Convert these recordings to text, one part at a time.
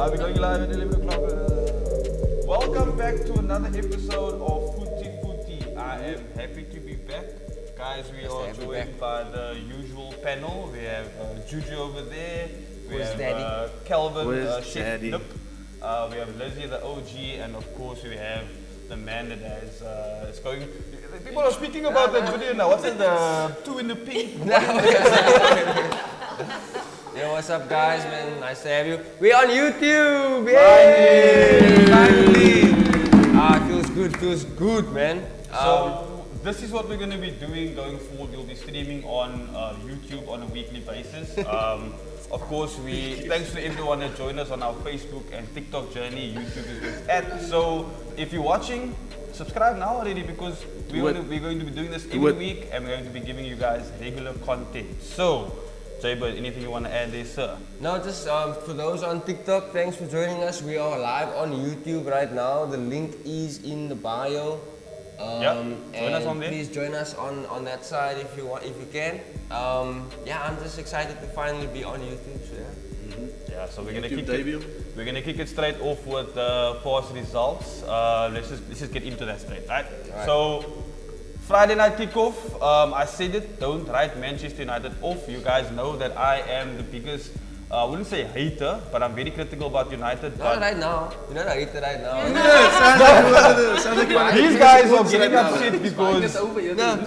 We're going live at 11 o'clock. Welcome back to another episode of Footy. I am happy to be back. Guys, we are joined by the usual panel. We have Juju over there. We have Calvin, Chef Nip. We have Lizzie, the OG, and of course we have the man that has is going. People are speaking about that video now. What's it? The two in the pink. Yo, what's up, guys? Man, nice to have you. We're on YouTube! Yay! Finally! Feels good, man. So this is what we're going to be doing going forward. We'll be streaming on YouTube on a weekly basis. Of course, thanks to everyone that joined us on our Facebook and TikTok journey. YouTube is at. So if you're watching, subscribe now already because we're going to be doing this every week and we're going to be giving you guys regular content. So, Jaybird, anything you want to add there, sir? No, just for those on TikTok, thanks for joining us. We are live on YouTube right now. The link is in the bio. Join us on there. Please join us on that side if you can. Yeah, I'm just excited to finally be on YouTube. So Yeah, so we're gonna debut. We're gonna kick it straight off with past results. Let's just get into that straight, right? So Friday night kickoff. I said it. Don't write Manchester United off. You guys know that I am the biggest. I wouldn't say hater, but I'm very critical about United. not right now. You're not a hater right now. These guys are getting upset because to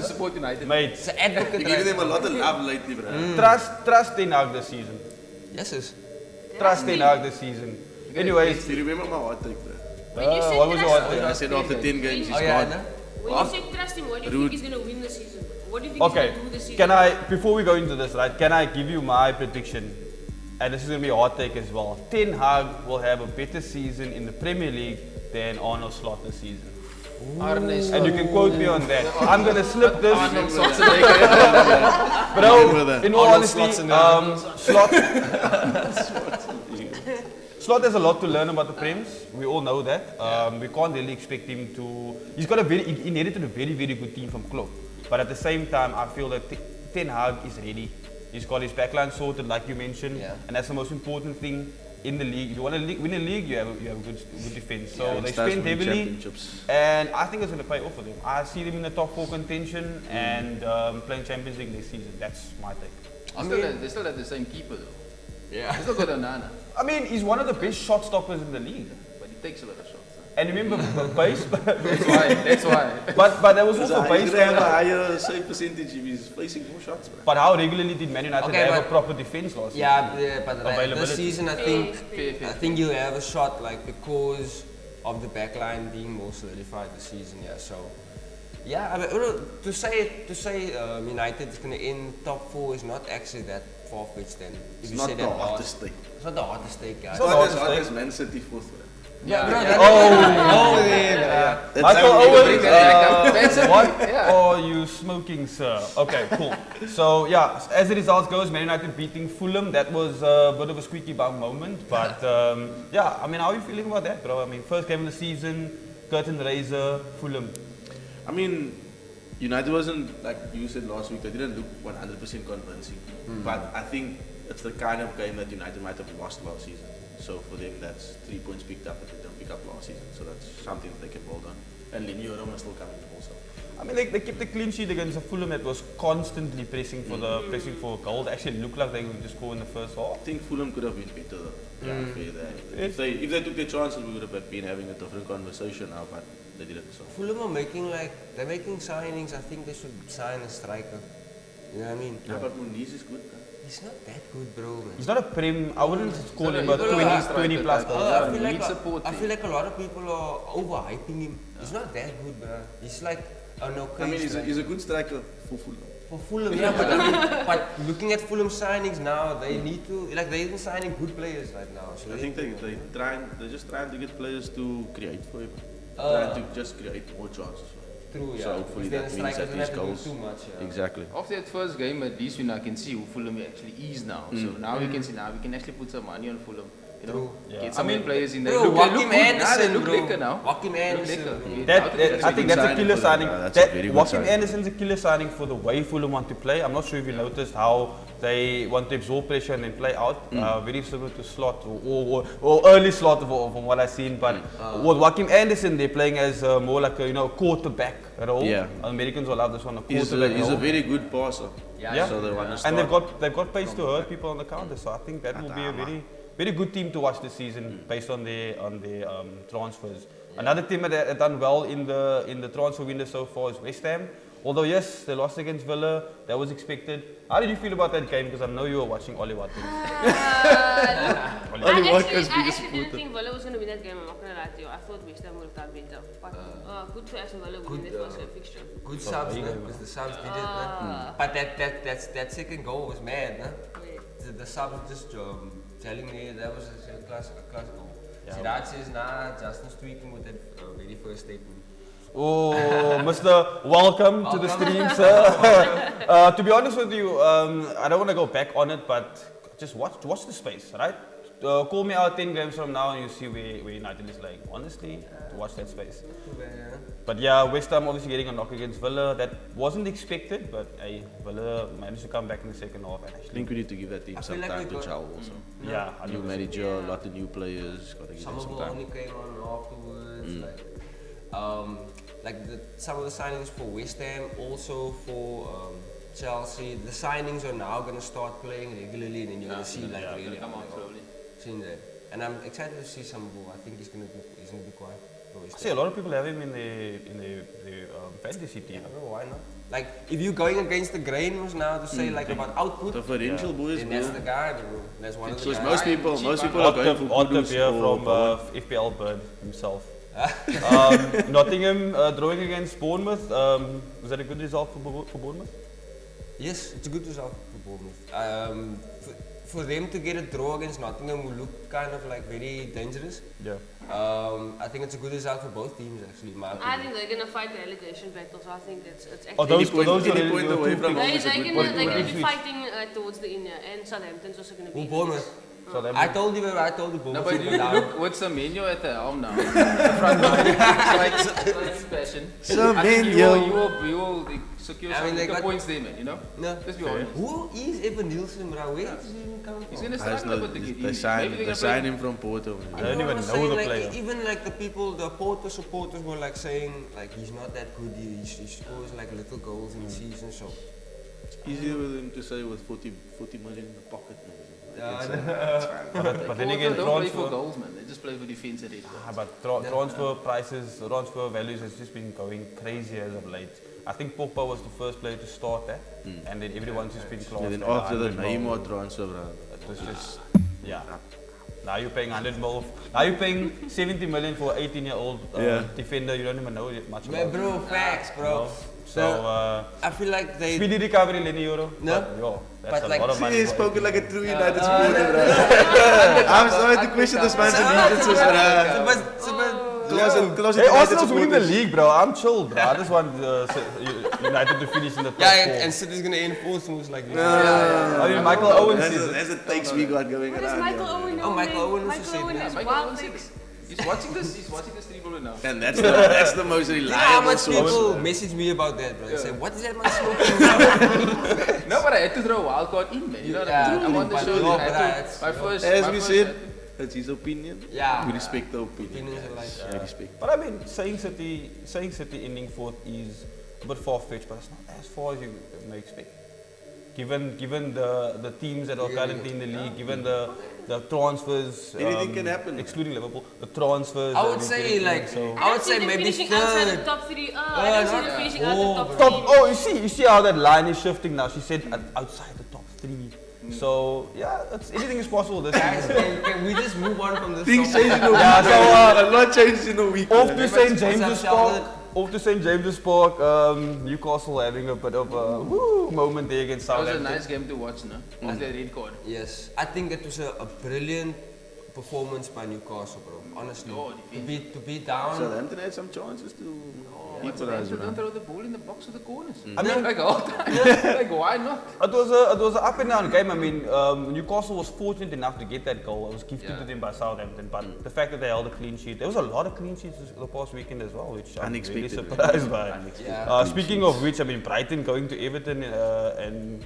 support United. mate, It's an advocate. You give Right them a lot of love lately, bro. trust Ten Hag this season. Yes, yes. Trust Ten Hag this season. Anyways, Do you remember my hot take, bro? When you said what was your trust hot him, I said after 10 games, he's Oh yeah, gone. no? when you said trust him, what do you think he's going to win this season? What do you think okay. he's going to do this season? Can I, before we go into this, right? Can I give you my prediction? And this is going to be a hot take as well. Ten Hag will have a better season in the Premier League than Arnold Slot this season. And you can quote me on that. I'm going to slip this. Bro, in all honesty, Slot has a lot to learn about the Prems. We all know that. We can't really expect him to. He inherited a very, very good team from Klopp. But at the same time, I feel that Ten Hag is ready. He's got his backline sorted, like you mentioned, and that's the most important thing in the league. If you want to win a league, you have a good defense. So they spend heavily, and I think it's going to pay off for them. I see them in the top 4 contention and playing Champions League next season. That's my take. They still have the same keeper though. Yeah. They still got Onana, I mean, he's one of the best shot stoppers in the league. but he takes a lot of shots. And remember, base. That's why. But there was also He's base. gonna have a higher save percentage if he's facing more shots, bro. But how regularly did Man United Okay, have a but- proper defense last season? Yeah, but Availability. this season I Fair. think you'll have a shot like because of the backline being more solidified this season. Yeah, so yeah, I mean, to say United is going to end top 4 is not actually that far-fetched. Then if It's you not say the that hottest take. it's not the hottest take, guys. It's not as hottest hot take. as Man City 4th, bro. Michael how we Owens, That's it. what Yeah. are you smoking, sir? Okay, cool. So yeah, as the results goes, Man United beating Fulham. That was a bit of a squeaky bum moment, but yeah. I mean, how are you feeling about that, bro? I mean, first game of the season, curtain raiser, Fulham. I mean, United wasn't, like you said last week, they didn't look 100% convincing. But I think it's the kind of game that United might have lost last season. So for them, that's 3 points picked up that they didn't pick up last season. So that's something that they can build on. And Linio is still coming also. I mean, they kept the clean sheet against a Fulham that was constantly pressing for a goal. They actually looked like they were going to score in the first half. I think Fulham could have been better though. If they took their chances, we would have been having a different conversation now, but they didn't. So. Fulham are they're making signings. I think they should sign a striker. You know what I mean? Yeah, but Muniz is good. He's not that good, bro. Man. He's not a Prem. I wouldn't call him a He's not a 20 plus striker, goals. I feel Need support I feel like a lot of people are overhyping him. He's not that good, bro. He's like an okay I mean, striker. he's a good striker for Fulham. For Fulham, yeah, but I mean, but looking at Fulham signings now, they need to they're even signing good players right now. So I think they're just trying to get players to create for him. Uh, trying to just create more chances. true, yeah. So hopefully Because that then means strikers that don't these have to do goals. too much. Yeah. Exactly. After that first game, at least I can see who Fulham actually is now. So now we can see we can actually put some money on Fulham. You know, Yeah. get some more players in there. Bro, Look Joachim good. Anderson, They look bro. lekker now. Joachim They look Anderson, lekker. bro. Yeah. I think that's a killer signing. That's a very good Joachim signing. Anderson's a killer signing for the way Fulham want to play. I'm not sure if you noticed how they want to absorb pressure and then play out. Very similar to Slot or early Slot from what I've seen. But with Joachim Anderson, they're playing as more like a quarterback role. Yeah. Americans will love this one, a He's quarterback a role. very good passer. Yeah. So they want to And start. they've got pace to hurt people on the counter. So I think that will be a very good team to watch this season based on their transfers. Another team that have done well in the transfer window so far is West Ham. Although yes, they lost against Villa, that was expected. How did you feel about that game? Because I know you were watching Oli Watkins. Only I Watkins actually biggest didn't supporter. think Villa was going to win that game. I'm not going to lie to you. I thought West Ham would have done better. But good for Aston Villa winning their first fixture. Good subs, there you no? go, Because the subs did it, no? But that second goal was mad, no? The subs just telling me that was a class goal. Yeah. Sidat says, nah, Justin's tweaking with that very first statement. Oh, Mr. Welcome to the stream, sir. To be honest with you, I don't want to go back on it, but just watch the space, right? Call me out 10 games from now and you see where United is like. Honestly, watch that space. Too bad, yeah? But yeah, West Ham obviously getting a knock against Villa. That wasn't expected, but hey, Villa managed to come back in the second half and I actually. think we need to give that team I some feel like time we to got- gel also. Yeah, New 100%. manager, a lot of new players, gotta give them some Summerville time. only came on afterwards. Like some of the signings for West Ham, also for Chelsea. The signings are now going to start playing regularly, and then you're going to see like really Come on, slowly. seeing that. And I'm excited to see Summerville. I think he's going to be quite. I see a lot of people have him in the fantasy team. I don't know why not. Like if you're going against the grain was now to say like about output, Differential boys, then bro. that's the guy, bro. That's one of the Because guys. most people are going for Otta Kudus beer or from Bowen. FPL Bird himself. Nottingham drawing against Bournemouth. Was that a good result for Bournemouth? Yes, it's a good result for Bournemouth. For them to get a draw against Nottingham will look kind of like very dangerous. Yeah. I think it's a good result for both teams actually, in my I opinion. think they're gonna fight the relegation battle, so I think it's Oh, actually. Any point away from home They, is a they're good gonna, point. they're gonna Ipswich. be fighting towards the end, yeah, and Southampton's also gonna be. Who, Bournemouth? So that I told you the No, Bournemouth but team you were down. look with Semenyo at the helm now. The front line. It's like passion. I think you will secure I mean, some they bigger got- points there, man, you know? No. Let's be honest. Who is Evan Nielsen, bro? Where does he even come He's from? gonna I just struggle a know bit to get they in. signed, Maybe they they're signed gonna him from Porto. man. I don't even was know saying, the like, player. Even like the people, the Porto supporters were like saying like he's not that good. He scores like little goals in the season. So Easier with him to say with 40 million in the pocket. man. Yeah, It's, it's fine. But then again, They don't play for transfer, goals, man. They just play for defense and transfer prices, transfer values has just been going crazy as of late. I think Pogba was the first player to start that, and then everyone's just been classed. And then at after the 100 mil. Neymar transfer, bro. It was just, yeah. Now you're paying 100 mil. Now you're paying 70 million for an 18-year-old Yeah. defender. You don't even know much man, about. bro, facts, bro. So, I feel like they. speedy recovery, Lenny Euro. No. But, yo, that's But a like- lot of money. He's for spoken 18. like a true United supporter, bro. I'm sorry to question this man's allegiances, bro. Close Hey, Arsenal's winning the league, bro. I'm chill, bro. I just want United to finish in the top Yeah, four. and City's gonna enforce moves like this. I mean, Michael Owen That's says the, it. that's the takes we got going What is around Michael here. Owen Oh, doing? Michael Owen also Michael said Owen that. is Michael wild Owen said things. He's watching this three ball now. And that's the most You know how reliable much source. people message me about that, bro? They say, what is that man smoking? No, but I had to throw a wild card in, man. You know what I mean? I'm on the but show. no, then I but had that's- to, my first. As my we first- said, that's his opinion. Yeah. We respect the opinion. Opinions are like, Yeah, respect. But I mean, saying City ending fourth is a bit far-fetched, but it's not as far as you may expect. Given the teams that are currently in the league, given the transfers, Anything can happen. excluding Liverpool, the transfers. I that would we're say, getting, like, so. I would don't say see them maybe finishing outside the third. top three. I don't see them not- finishing out the top Top. three. Oh, you see how that line is shifting now. She said outside the top three. So yeah, anything is possible this Guys, season. can we just move on from this? Things topic? change in a week. Yeah, so, a lot changed in a week. Off man. to St What's James's up, Park. Charlotte? Off to St James's Park. Newcastle having a bit of a moment there against That was a Southampton. nice game to watch, no? That's the red card. Yes, I think it was a brilliant performance by Newcastle, bro. Honestly, Oh, to be down. Southampton had some chances to equalize. So don't throw the ball in the box of the corners. I mean- like all time. Like why not? It was an up and down game. I mean, Newcastle was fortunate enough to get that goal. It was gifted to them by Southampton. But the fact that they held a clean sheet, there was a lot of clean sheets the past weekend as well, which I'm really Unexpected. surprised by. Yeah. Speaking of which, I mean, Brighton going to Everton and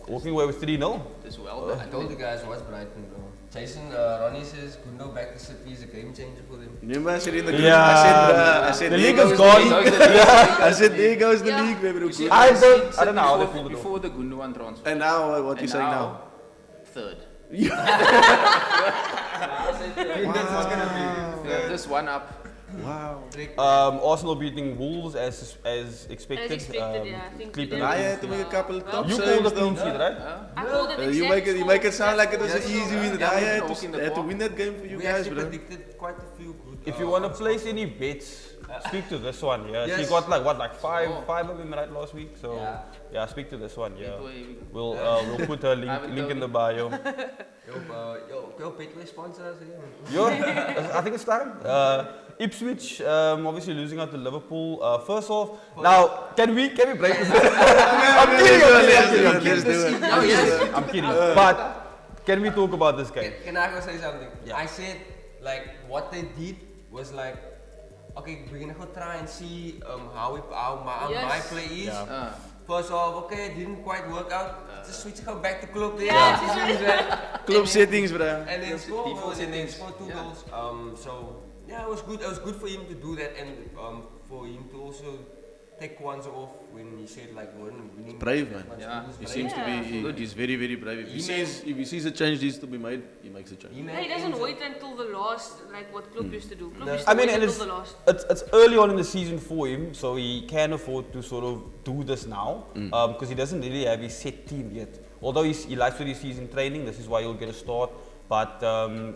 walking away with 3-0. As well. I told you guys what's Brighton, bro. Jason, Ronnie says Gundo back to City is a game changer for them. Remember I said in the group, Yeah. I said The there league goes is the gone. league. I said there goes the Yeah. league, baby. You see, I I don't know how they before, pulled it off. before the Gundogan transfer. And now what you And saying now? Third. Wow. Just one up. Wow. Arsenal beating Wolves as expected. As expected, yeah. I think Cleveland- they- I had to make a couple of top You saves called the though. clean sheet, right? I called it You exact make it score. sound like it was an Yes, easy win. yeah, I we had walk in the to park. win that game for you We guys, actually bro. predicted quite a few good. If you want to place any bets, speak to this one. Yeah, she Yes. got like five of them right last week. So Yeah. yeah, speak to this one. Yeah, Betway, we go. we'll put her haven't link in the told bio. Yo, Betway sponsor us again. Yo, I think it's time. Ipswich, obviously losing out to Liverpool. First off, now can we break this? I'm kidding. Oh yes. I'm kidding. But can we talk about this game? Can I go say something? Yeah. I said like what they did was like okay, we're gonna go try and see how my Yes. play is. Uh, First off, okay, it didn't quite work out. Just switch go back to club there. Yeah. Club settings, bro. And then score Default goals and then settings. score 2 Yeah. goals. So yeah, it was good. It was good for him to do that and for him to also take ones off when he said like winning. Brave, man. Yeah. He seems to be. He's very, very brave. If he sees a change needs to be made, he makes a change. He doesn't wait until the last, like what Klopp used to do. Klopp No. used to I mean, wait and until the last. it's early on in the season for him, so he can afford to sort of do this now because he doesn't really have his set team yet. Although he likes to do season training, this is why he'll get a start. But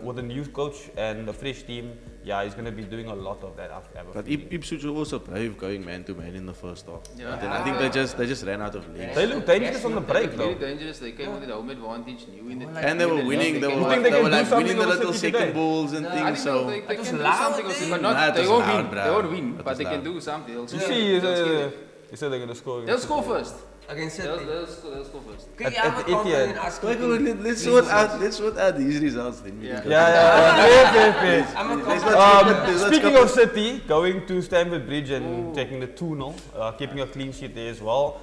with a new coach and a fresh team, yeah, he's going to be doing a lot of that. But Ipswich were also brave going man to man in the first half. Yeah. But then I think they just ran out of legs. They look dangerous on the break Very though. dangerous. They came with the home advantage, new in the Like, And they were winning. They You think they were can do like something winning the over little City second today? balls and I things. think So they It was can do loud something, then. but Nah, not. it They was won't loud, win. bruh. They won't win, It but was they can loud. do something. You see, they said they're going to score. They'll score first. Against They'll City. score first. Okay, At yeah, I'm the confident Etihad. in us Wait, keeping let's clean sort out these results then. Yeah. Yeah. I'm a Let's confident. not- Speaking of City, going to Stamford Bridge and taking the 2-0, keeping a clean sheet there as well.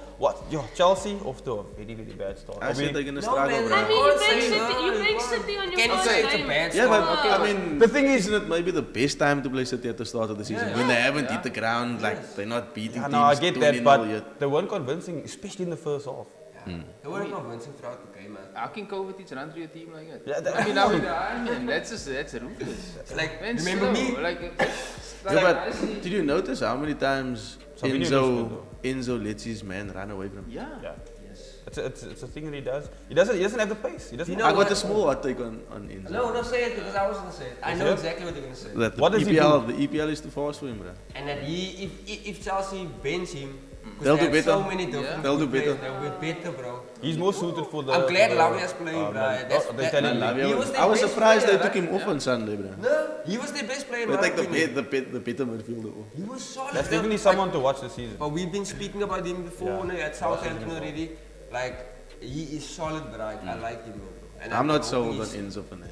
Chelsea off to a very, very bad start. I said they're gonna No, struggle, man, bro. I mean, you Can't break say City, no, you you break can't. City on your Can you first say it's a game. bad Yeah, but start? I mean, The thing is- isn't it maybe the best time to play City at the start of the season when they haven't hit the ground, like Yes. they're not beating Yeah, teams. no, I get that, 20-0 but yet. they weren't convincing, especially in the first half. They weren't convincing throughout the game, man. How can Kovacic run through a team like that? Yeah, that- I mean, that's ruthless. Like, Man, remember slow, me? Like, Yeah, but did you notice how many times Sabine Enzo lets his man run away from him? yeah. Yeah. Yes. It's a thing that he does. He doesn't have the pace. He doesn't. You I know got what? a small hot take on Enzo. No, say it because I was gonna say it. I know Yeah. exactly what you're gonna say. That What does he the EPL is too fast for him, bro. And that if Chelsea bench him, 'cause They'll they do have so better. many different Yeah. They'll do players, better. They'll be better, bro. He's more suited for the. I'm glad for the, Lavia's playing, bro. That's the Italian that- league. he was their I was best surprised player, they took right? him off on Sunday, bro. No, he was their best player. in They my take opinion. the better midfielder off. He was solid. That's bro. definitely someone to watch this season. But we've been speaking about him before Yeah. at Southampton already. Like he is solid, but I like him, bro. And I'm not hoping sold on he's- Enzo Fernandez.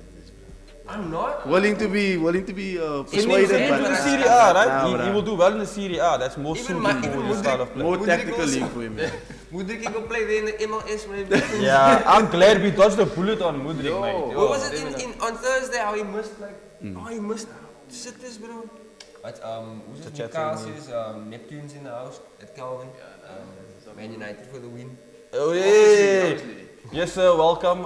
I'm not. Willing to be persuaded, Send him but to the but- Serie A, right? Nah, He bro. will do well in the Serie A. That's more Even suited my- for even his style of play. more Would tactical they go- league for him. Yeah. Mudrik go play there in the MLS maybe. Yeah, I'm glad we dodged the bullet on Mudrik, Yo. mate. What was it on Thursday? How he missed he missed sitters, bro. But who's it? chat Carl thing, says Neptune's in the house at Calvin. Man United for the win. Oh yeah. Yes, sir. Welcome.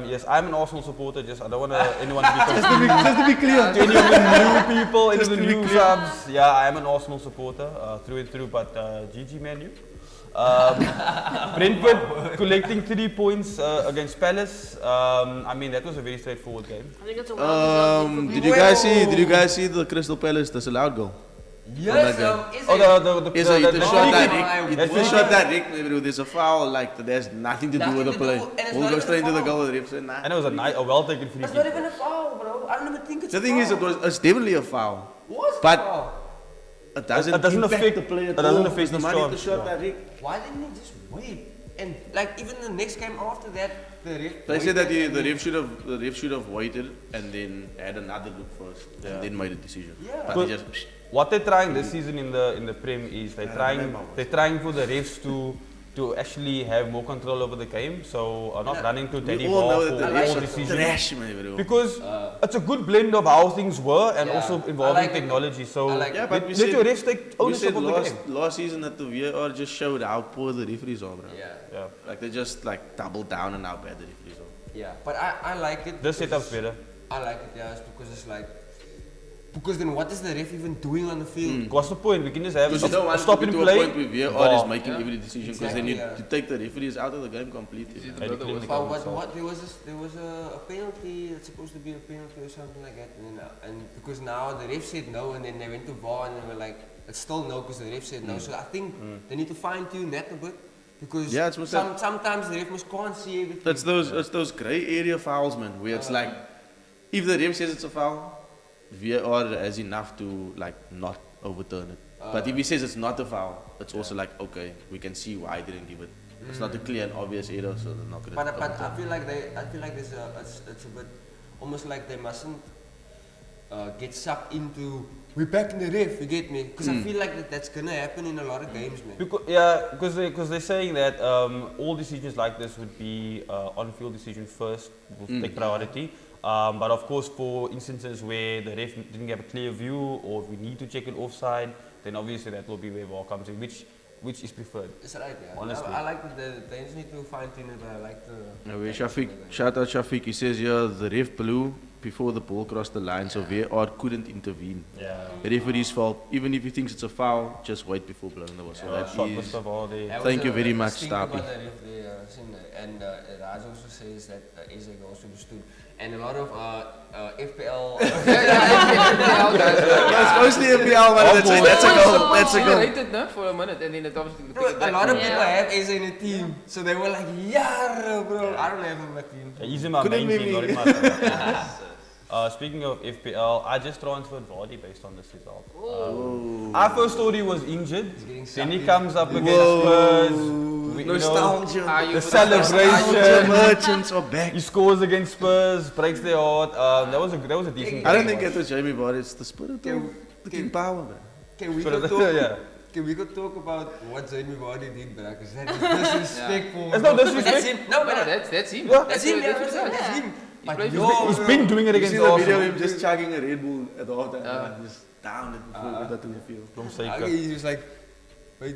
Yes, I'm an Arsenal supporter. Just I don't want anyone to be confused. Just to be clear. To any of the new people, any of the to be new clear. subs. Yeah, I am an Arsenal supporter through and through. But GG Man U. Brentford collecting 3 points against Palace. I mean that was a very straightforward game. I think it's a well-deserved Did you guys see the Crystal Palace disallowed goal? Yes, that is Oh, it? the It's a the shot free that kick. Rick. That's It's a free shot kick. that Rick maybe there's a foul like there's nothing to do with the Nothing to play. do, and it's We'll not go even straight a into the foul. goal. The Rick said nah. And it was a well taken free It's not kick. even a foul, bro. I don't even think it's The a thing foul. is, it's definitely a foul. Was but- a foul. It doesn't, It doesn't impact affect- the play at it doesn't all. affect It's the his money to chance, shot yeah. that Rick. Why didn't he just wait? And like even the next game after that, the ref. They said that waited and the then- ref should have waited and then had another look first and then made a decision. Yeah. But But- he just What they're trying this season in the Prem is they're trying for the refs to actually have more control over the game. So not running to we Teddy all know Ball that the for refs all are decisions. trash, man, bro. Because it's a good blend of how things were and Yeah. also I involving like it. technology. So I like Yeah, it. but let your refs take we ownership said of the game. last season that the VAR just showed how poor the referees are, bro. Yeah, Yeah. Like they just like double down on how bad the referees are. yeah. But I like it. This because setup's better. I like it, yeah, it's because it's like. Because then what is the ref even doing on the field? What's the point? We can just have Because you don't a want stop to in get to a play. point where VAR is VAR. making every decision because then Exactly, you take the referees out of the game completely. Is it Maybe the clean worst? the But game. what there was a penalty that's supposed to be a penalty or something like that, and because now the ref said no, and then they went to VAR and they were like, it's still no because the ref said no. So I think they need to fine tune that a bit because Yeah, it's what that- sometimes the ref can't see everything. It's those grey area fouls, man, where it's like if the ref says it's a foul, VAR has enough to like not overturn it. But if he says it's not a foul, it's also like okay, we can see why he didn't give it. It's not a clear and obvious error, so they're not gonna. But I overturn feel like there's it's a bit almost like they mustn't. get sucked into we're back in the ref, you get me? Because I feel like that's gonna happen in a lot of games, man. Because they're saying that all decisions like this would be on-field decision first, will take priority. But of course, for instances where the ref didn't have a clear view, or if we need to check an offside, then obviously that will be where VAR comes in, which is preferred. It's right, yeah. Honestly. I like they just need to fine-tune it, but I like the... Shout out Shafiq, he says here, the ref blew before the ball crossed the line, so VAR couldn't intervene. Yeah. The referee's fault. Even if he thinks it's a foul, just wait before blowing the whistle. That Shot is- was the VAR there. Thank you very much, Stapi. Stapi. And Raj also says that Isaac also understood. And a lot of FPL... It's mostly FPL, man. That's a goal. That's a goal. Rated, no, for a minute, and then it obviously Bro, took it a back. lot of people Yeah. have Eze in the team, so they were like, yeah, bro. I don't have him in my team. Yeah, he's in my Couldn't main be team, not me. in my speaking of FPL, I just transferred Vardy based on this result. I first thought he was injured. getting Then he sucked comes up against Spurs. We- you know, Nostalgia. Are you the for the celebration. Merchants are back. He scores against Spurs, breaks their heart. That was a decent. I don't game think to it was Jamie Vardy. It's the spirit of the King Power, man. Can we watch. go talk? Yeah. Can we go talk about what Jamie Vardy did, bro? Because that is disrespectful. It's not bro. disrespect. That's him. No, No, but that's him. Yeah. that's him. Yeah, That's that's him. But played- yo, He's bro. been doing it You against see the video Arsenal. of him just chugging a Red Bull at the halftime, man. Just down it before we got to the field. From Okay, Seika. he's just like, wait.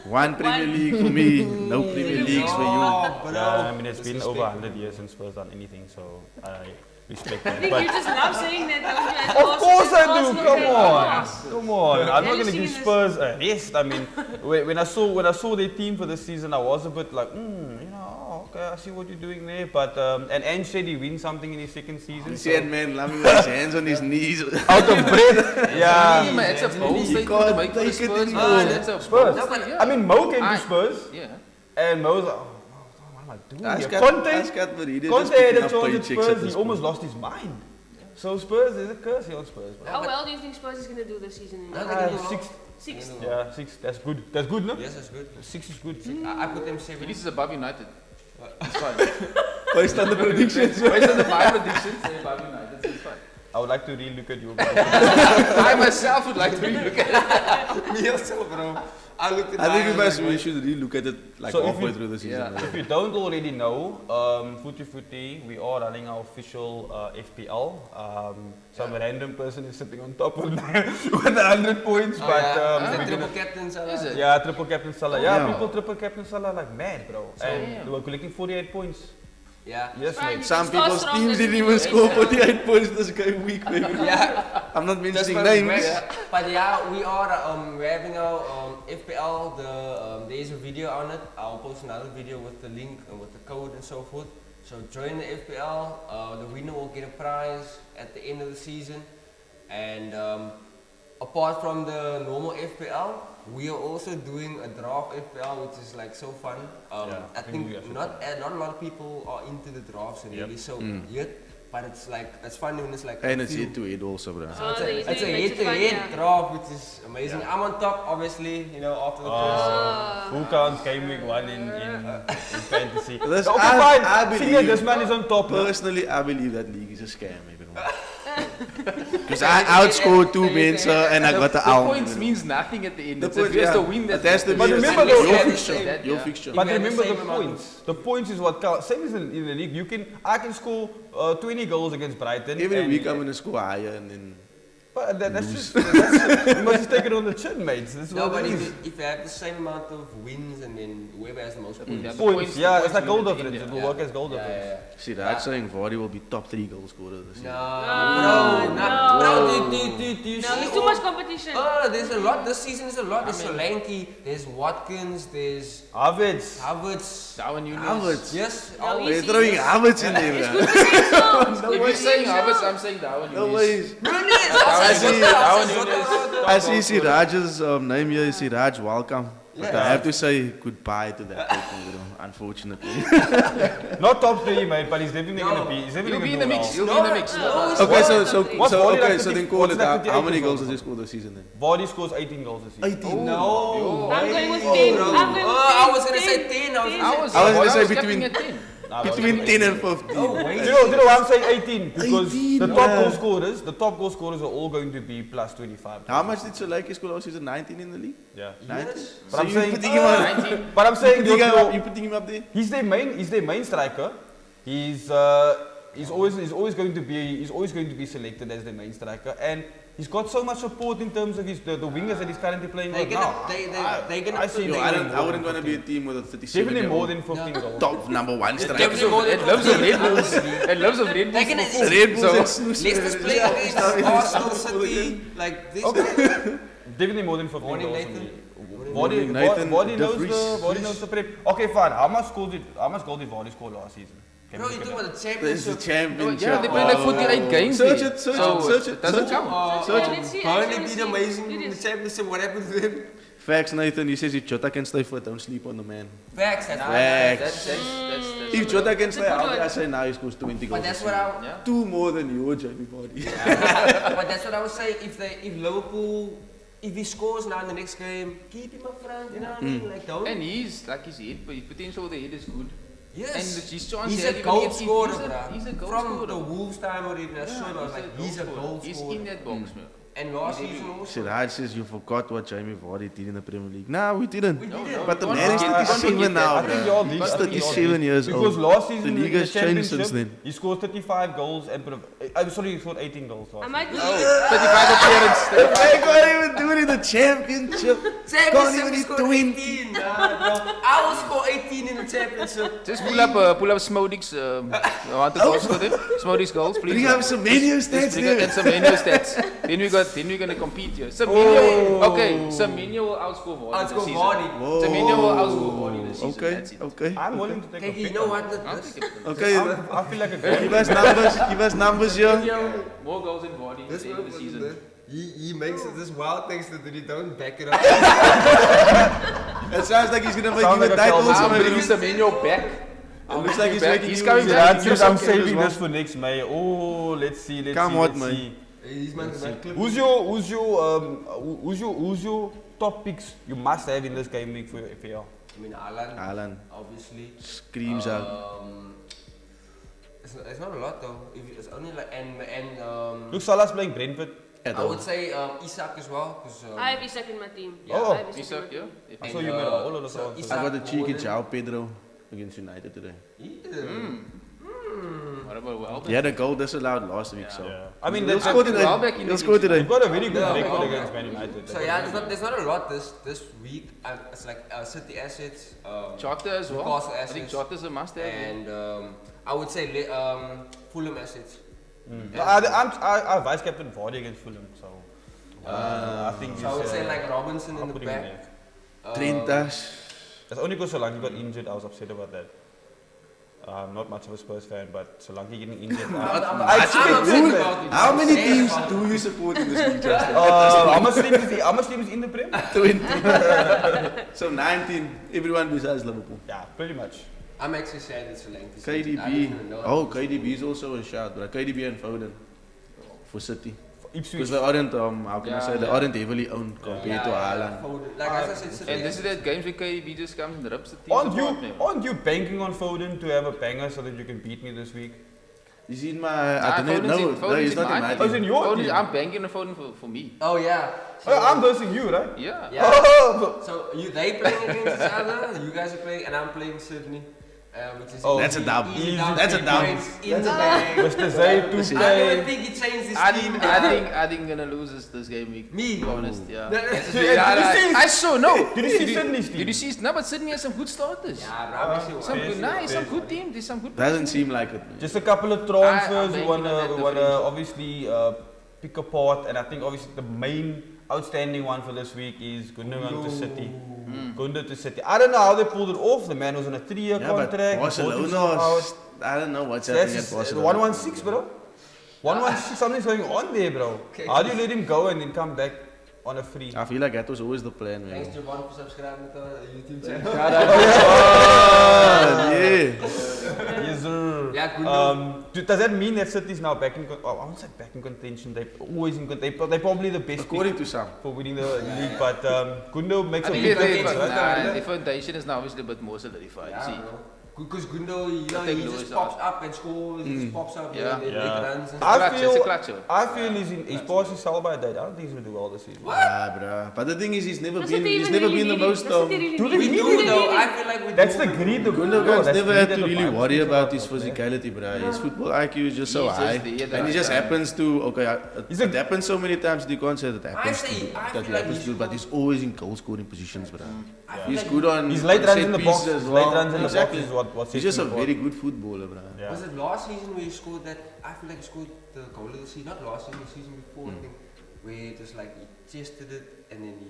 One Premier League for me, no Premier Leagues for you. Bro. Yeah, I mean, it's been over 100 years since Spurs done anything, so I respect I that. think But you just love saying that, don't you? of course I do. Arsenal Come fan. on, come on. I'm not Have you gonna seen give this- Spurs a rest. I mean, when I saw their team for this season, I was a bit like, okay, I see what you're doing there. But and Ange said he wins something in his second season. He so- said, man, Lammy with his hands on his knees. out of breath. Yeah, Yeah, man, it's a bold You statement can't to make for the take it Spurs. anymore. Man. That's a Spurs. bold statement, yeah. I mean, Mo came to I- Spurs, Yeah. and Mo was like, oh, what am I doing Ask here? Kat- Conte ask Kat Marina, Conte just had picking a up chance at paychecks at Spurs. this He almost point. lost his mind. So Spurs is a curse here on Spurs. Bro. How well do you think Spurs is going to do this season? In No, the they can do well. Six. Sixth. Yeah, 6. That's good. That's good, no? Yes, that's good. 6 is good. I put them 7. This is above United. It's fine. Based on the predictions. Based on my predictions, they're above United, so it's fine. I would like to re-look at your. I myself would like to relook at it. Me also, bro. I looked at I think mine, I was we like, should re-look at it like So if halfway you- through the season. Yeah. If you don't already know, Footy, we are running our official FPL. Some random person is sitting on top with 100 points, Oh, but yeah. we're Is it gonna- triple captain, Salah? Is it? yeah, triple captain Salah. Yeah, Yeah. people triple captain Salah like mad, bro. And yeah. they were collecting 48 points. Yeah. Yes, Fine. mate. Some Start people's strong, teams then didn't you even do score it. 48 points this game week, baby. Yeah. I'm not Just mentioning for names. yeah. But yeah, we are we're having our FPL. There's a video on it. I'll post another video with the link and with the code and so forth. So join the FPL. The winner will get a prize at the end of the season. And apart from the normal FPL, we are also doing a draft FPL, which is like so fun. Yeah, I I think you guys think should not a lot of people are into the drafts and Yep. really so yet. But it's like it's fun when it's like And a it's few- head to head also, bro. Oh, it's they a, it's a makes it fun, head-to-head yeah. draft, which is amazing. I'm on top, obviously, you know, after the first. Who counts game week 1 in fantasy? This- Okay, I fine. believe- See that this man is on top. no? Personally, I believe that league is a scam, bro. Because I outscored 2 men, sir, and I got the The owl. points means nothing at the end. The It's if points, you have yeah. to win But that. that's the But biggest remember thing. though- Your Yeah, fixture. that, Your yeah. fixture. But If you had the remember the same amount of- points. The points is what counts. Same as in the league. I can score 20 goals against Brighton. Every and- week I'm going to score higher and then... But that's just you must just take it on the chin, mates. That's No, what but it if is. you have the same amount of wins and then whoever has the most points. Yeah. Points, yeah, it's like goal win at the difference. end, It will yeah. work as goal Yeah, difference. yeah, See, that's saying Vardy will be top 3 goal scorer this yeah. year. No, do you No, see there's too all- much competition. Oh, there's a lot. This season is a lot. There's Solanke, there's Watkins, there's Havertz. Havertz. Darwin Nunes. Havertz. Yes, No, all he's- We're these. throwing Havertz in there, It's bro. good to see songs. If you're saying Havertz, I'm saying Darwin No Nunes. ways. I see- see. I see Siraj's name here, Siraj, welcome. But I have to say goodbye to that people, you know, unfortunately. Not top 3, mate, but he's definitely No. going to be. He's definitely You'll be going in to the do mix. well. You'll be in the mix. Okay, What's Vardy like so 50 then call what's it like out. How 58 many goals goals? does he score this season then? Vardy scores 18 goals this season. 18. No. I'm going with way, 10. bro. I'm going with Oh, I 10. was gonna say 10. I was gonna say I was gonna say capping between- at 10. Between 10 and 15. Oh, wait. Do you know why I'm saying 18? Because 18, the yeah. top goal scorers are all going to be plus 25. How much did Solanke score last season? 19 in the league? Yeah. 19? Yes. But I'm saying, putting him on. 19. but I'm saying, You putting him up there? he's their main striker. He's always going to be selected as the main striker, and he's got so much support in terms of the wingers that he's currently playing They're right gonna, now. they're gonna I put see. Yo, they- I wouldn't want to be a team with a 37 Definitely more than year 15 goals. top number one striker. Definitely more than It loves of 15. Red Bulls. It loves of Red They're Bulls. gonna for Red Bulls So- and Snooze. Leicester's playing against Arsenal, City, like this. Definitely more than 15 Morning, goals. Nathan. Morning, Nathan. Vardy De Vries. knows the prep. Okay, fine. How much goals did Vardy score last season? Can Bro, we you look talking at about the It's the championship? championship. Yeah, they played like 48 games. Search there. it, search So it, search it. Doesn't search it. count. Search let's see. Burnley let's did see. amazing It in the is. championship. What happened to them? Facts, Nathan. He says if Jota can stay fit, don't sleep on the man. Facts. That's Facts. That's If Jota can stay It's a good out, one. I say now he scores 20 goals. But that's this what season. I. Yeah. 2 more than you, Jamie Vardy. But that's what I was saying. If Liverpool, if he scores now in the next game, keep him up front. You know what I mean? Like don't. And he's like his head, but his potential with the head is good. Yes. And his chance He's here, a even goal against- scorer, He's a bruh. goal From scorer. the Wolves time or even that Yeah, shirt, I was like, he's a goal He's scorer. in that box, man. And last season also. Siraj says you forgot what Jamie Vardy did in the Premier League. Nah, we didn't. We didn't. But the Don't man is forget- don't 37 forget now, I think bro. y'all did. He's I think y'all 37 did. years old. Because last season The league in the has changed since championship, then. he scored 35 goals and I'm sorry, he scored 18 goals last I might be. 35 appearance. I can't even do it in the championship. Can't Championship even he hit scored 20. 18. Nah, bro. I will score 18 in the championship. Just pull up Smodic's want to goals for them. Smodic's goals, please. We have some menu Just stats bring it there. and some menu stats. Then we're gonna compete here. Semenyo will outscore Vardy I'll this score season. Vardy. Semenyo will outscore Vardy this season. Okay, That's it. okay. I'm willing to take Okay, a you pick know on what? I'll This, take it. Okay, I feel like a give great. us numbers. Give us numbers here. Semenyo, more goals than Vardy at the end of the season. he makes it this wild things that he don't back it up. It sounds like he's gonna make Sounds you like a a title. Kelvin. I'm Somebody. bringing Semenyo back. It looks like he's back. making He's you- coming Yeah, back. That's it, I'm okay, as saving well. this for next May. Oh, let's see. Come see, on, let's man. see. He's man clip. Who's your top picks you must have in this game week for you? I mean, Alan, Alan obviously. screams out. It's not a lot though. If it's only like Look, Salah's playing Brentford. At I all. would say Isak as well, because I have Isak in my team. Yeah. Oh. I have Isak in Isak, my team. yeah. I saw you made a whole lot of so songs. Isak I got the cheeky more João Pedro against United today. What about Welbeck? He had a goal disallowed last week, so. Yeah. I mean, He'll that's score today. Welbeck in He'll the score today. they've got a very good Yeah, record okay. against Man United. So yeah, there's not a lot this week. It's like City assets, Jota as well. Newcastle I think assets. Jota's a must-have. and I would say Fulham assets. No, I vice captain Vardy against Fulham, so I think So I would he's, say like Robinson I'll in the put him in back. there. Trentash. That's only because Solanke got injured. I was upset about that. I'm not much of a Spurs fan, but Solanke getting injured. I'm upset about it. How many Sad teams about it. do you support in this league, Justin? How much teams is in the Prem? 20. So 19. Everyone besides Liverpool. Yeah, pretty much. I'm actually sad it's Solanke. I KDB. didn't even know. Oh, KDB is also a shout, but KDB and Foden for City. Ipswich. Because they aren't, how can I Yeah, say, they yeah. aren't heavily owned compared to Haaland. Foden. Like as I said, City And this is assets. that games where KDB just comes and rips the team Aren't apart, man. you banking on Foden to have a banger so that you can beat me this week? He's in my, I don't know, no, Foden's he's in not in my my team. Oh, he's in your Foden is- team? I'm banking on Foden for me. Oh yeah. Oh, I'm versing you, right? Yeah. Yeah. Oh, So they playing against each other. You guys are playing, and I'm playing Sydney. Which is Oh, That's a dub. easy That's a three dub. points in the bag. Mr. Zay, I don't 2K. think he changed his I team. think gonna lose this game week. Me? To be honest, yeah. That's Did you see- I saw no. Did you see Sydney's team? Did you see? No, but Sydney has some good starters. Yeah, Ramesh, Some Yes, good, nice, yes. some good team. There's some good. Doesn't seem like it, man. Just a couple of I'm transfers we banking wanna, on that we wanna differential. obviously pick apart, and I think obviously the main outstanding one for this week is Gundogan to City. Gundogan to City. I don't know how they pulled it off. The man was on a 3-year Yeah, but contract. Barcelona, I don't know what's happening at That's Barcelona. 116, bro. 116, something's going on there, bro. How do you let him go and then come back on a free? I feel like that was always the plan, man. Thanks Javon for subscribing to our YouTube channel. Oh, yeah. Yes, sir. Yeah, Gundogan. Does that mean that City's now back in? I won't say back in contention. They're always in. They're probably the best According pick to some. for winning the league. But Gundo makes I a mean, big they- difference, right? The foundation is now obviously a bit more solidified. Yeah, See, bro. Because Gundo, you know, Take he Lewis just pops out. up and scores, he just pops up Yeah. and then Yeah. runs and I It's a clutch, feel, oh. I feel he's past his sell by date. I don't think he's gonna do well this season. Ah, bruh. But the thing is, he's never Does been, it he's even never really been the need it? most. Does it really Do need they it? we need do it? though, I feel like we That's do. the greed of Gundogan's that's never greed had that to the really Bayern worry teams about are his playing. physicality, bruh. His football IQ is just so He's just high. there at the And he right just time. happens to, okay, He's a- it happens so many times that you can't say that I happens say, to, I that feel he like happens he's to, but he's always in goal scoring positions, bruh. I feel He's like good on His late runs set in the pieces box, as his well. late runs in the Exactly. box is what He's just a very good footballer, bruh. Yeah. Was it last season where he scored that? I feel like he scored the goal of the season. Not last season, the season before, I think. Where it was like he chested it and then he.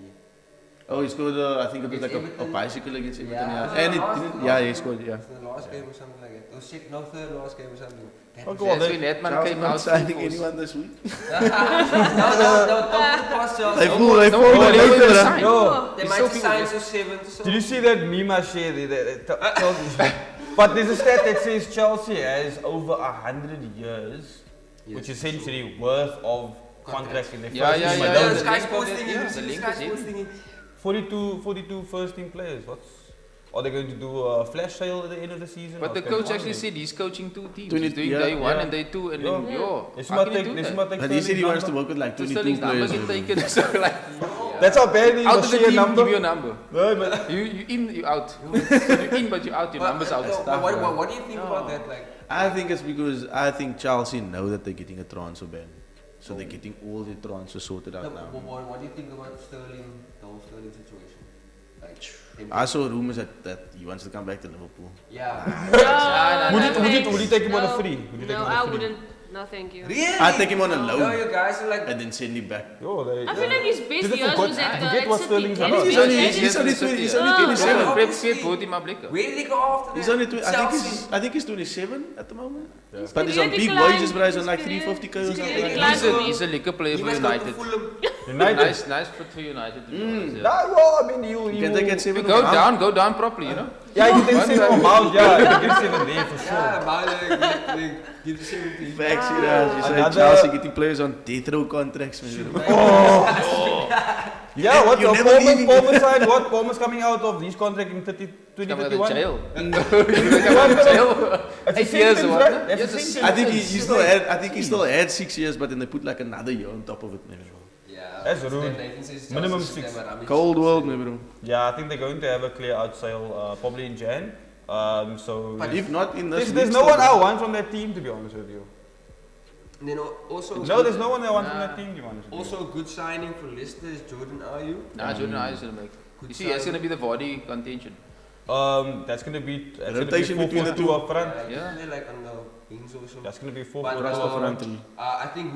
Oh, he scored, I think it was Against like a Everton. bicycle against Everton, Yeah. yeah. And it Last- didn't, last yeah, he game. scored, yeah. In the last game or something like that. Or second, no, third last game or something. That Oh, was go on, That's they- when Hetman Charles came not out. signing full force. anyone this week. no, don't put it past Chelsea. They fool, they no, fool, no, they no, fool, no, bruh. Yo, They It's might so sign people- to 7th or so. did you see that meme I shared? That tells you. But there's a stat that says Chelsea has over 100 years, which is essentially worth of contracts in their Yeah, first yeah, team yeah, alone. Yeah, the the Sky link Sports of it, thing, yeah, you the see the link Sky is Sports in. thing. 42 first team players. Are they going to do a flash sale at the end of the season? But the What's coach going on actually there? said he's coaching 2 teams. 20 He's doing yeah, day 1 yeah. and day 2 and Yeah. then, This how might can you take, do this that? might take But he said he Sterling's wants to number. work with like So 22 Sterling's number players. get maybe. taken, so like, That's how bad it is. out Must of the share a team, number. give you a number. No, but You in, you out. So you in, but you out, your number's out. But what do you think about that? Like, I think it's because I think Chelsea know that they're getting a transfer ban. So they're getting all the transfers sorted out now. what do you think about Sterling, the whole Sterling situation? Like, him I saw rumors that he wants to come back to Liverpool. yeah. would you take him on a free? Would you take No, him on a I free? wouldn't. No, thank you. Really? I'd take him on a No, loan you guys are like. and then send him back. Yo, they, I feel like his best Did they years forgot- was at forget the what City. Sterling's His about? best He's only, years- he's only 20, he's only Oh. 27. Yeah. Prep fit, vote him up lekker. Where did he go after He's that? only Chelsea. I think he's 27 at the moment. Yeah. But he's on big Periodic wages, line, but he's on like he's period- 350k or something periodic like line. that. He's a liquor player He for must go to United. Fulham. United. Nice fit for United. To be honest, yeah. Nah, well, I mean, You can take at 7 Go down properly, you know. Yeah, you can save him out. Yeah, you can save him there for sure. Yeah, Malik, give the 17. Facts, you know. You say Another- Chelsea getting players on death row contracts. Man. Yeah, what You never leave. Palmer signed? What Palmer's coming out of these contract in Come out of 2031? jail. Come out of jail. It's a 8 years or sentence, what? right? no? It's a Yes, sentence. I think he still had. I think he still had 6 years, but then they put like another year on top of it. Maybe. Yeah. That's rude. Nathan says Minimum Chelsea 6. scam at Cold world, maybe. Bro. Yeah, I think they're going to have a clear out sale probably in Jan. So But if not in this, there's week no still, one I bro. want from that team, to be honest with you. And then also. No, there's no one I want from that team, to be honest with you. Also, a good signing for Leicester is Jordan Ayew. Nah, Jordan Ayew gonna make. Good You see, that's signing. gonna be the Vardy contention. That's going to be Rotation between the 4-4-2 two. up front. Yeah, they're like on the wings or so. That's going to be But 4-4-2 Rest up of front. front. I think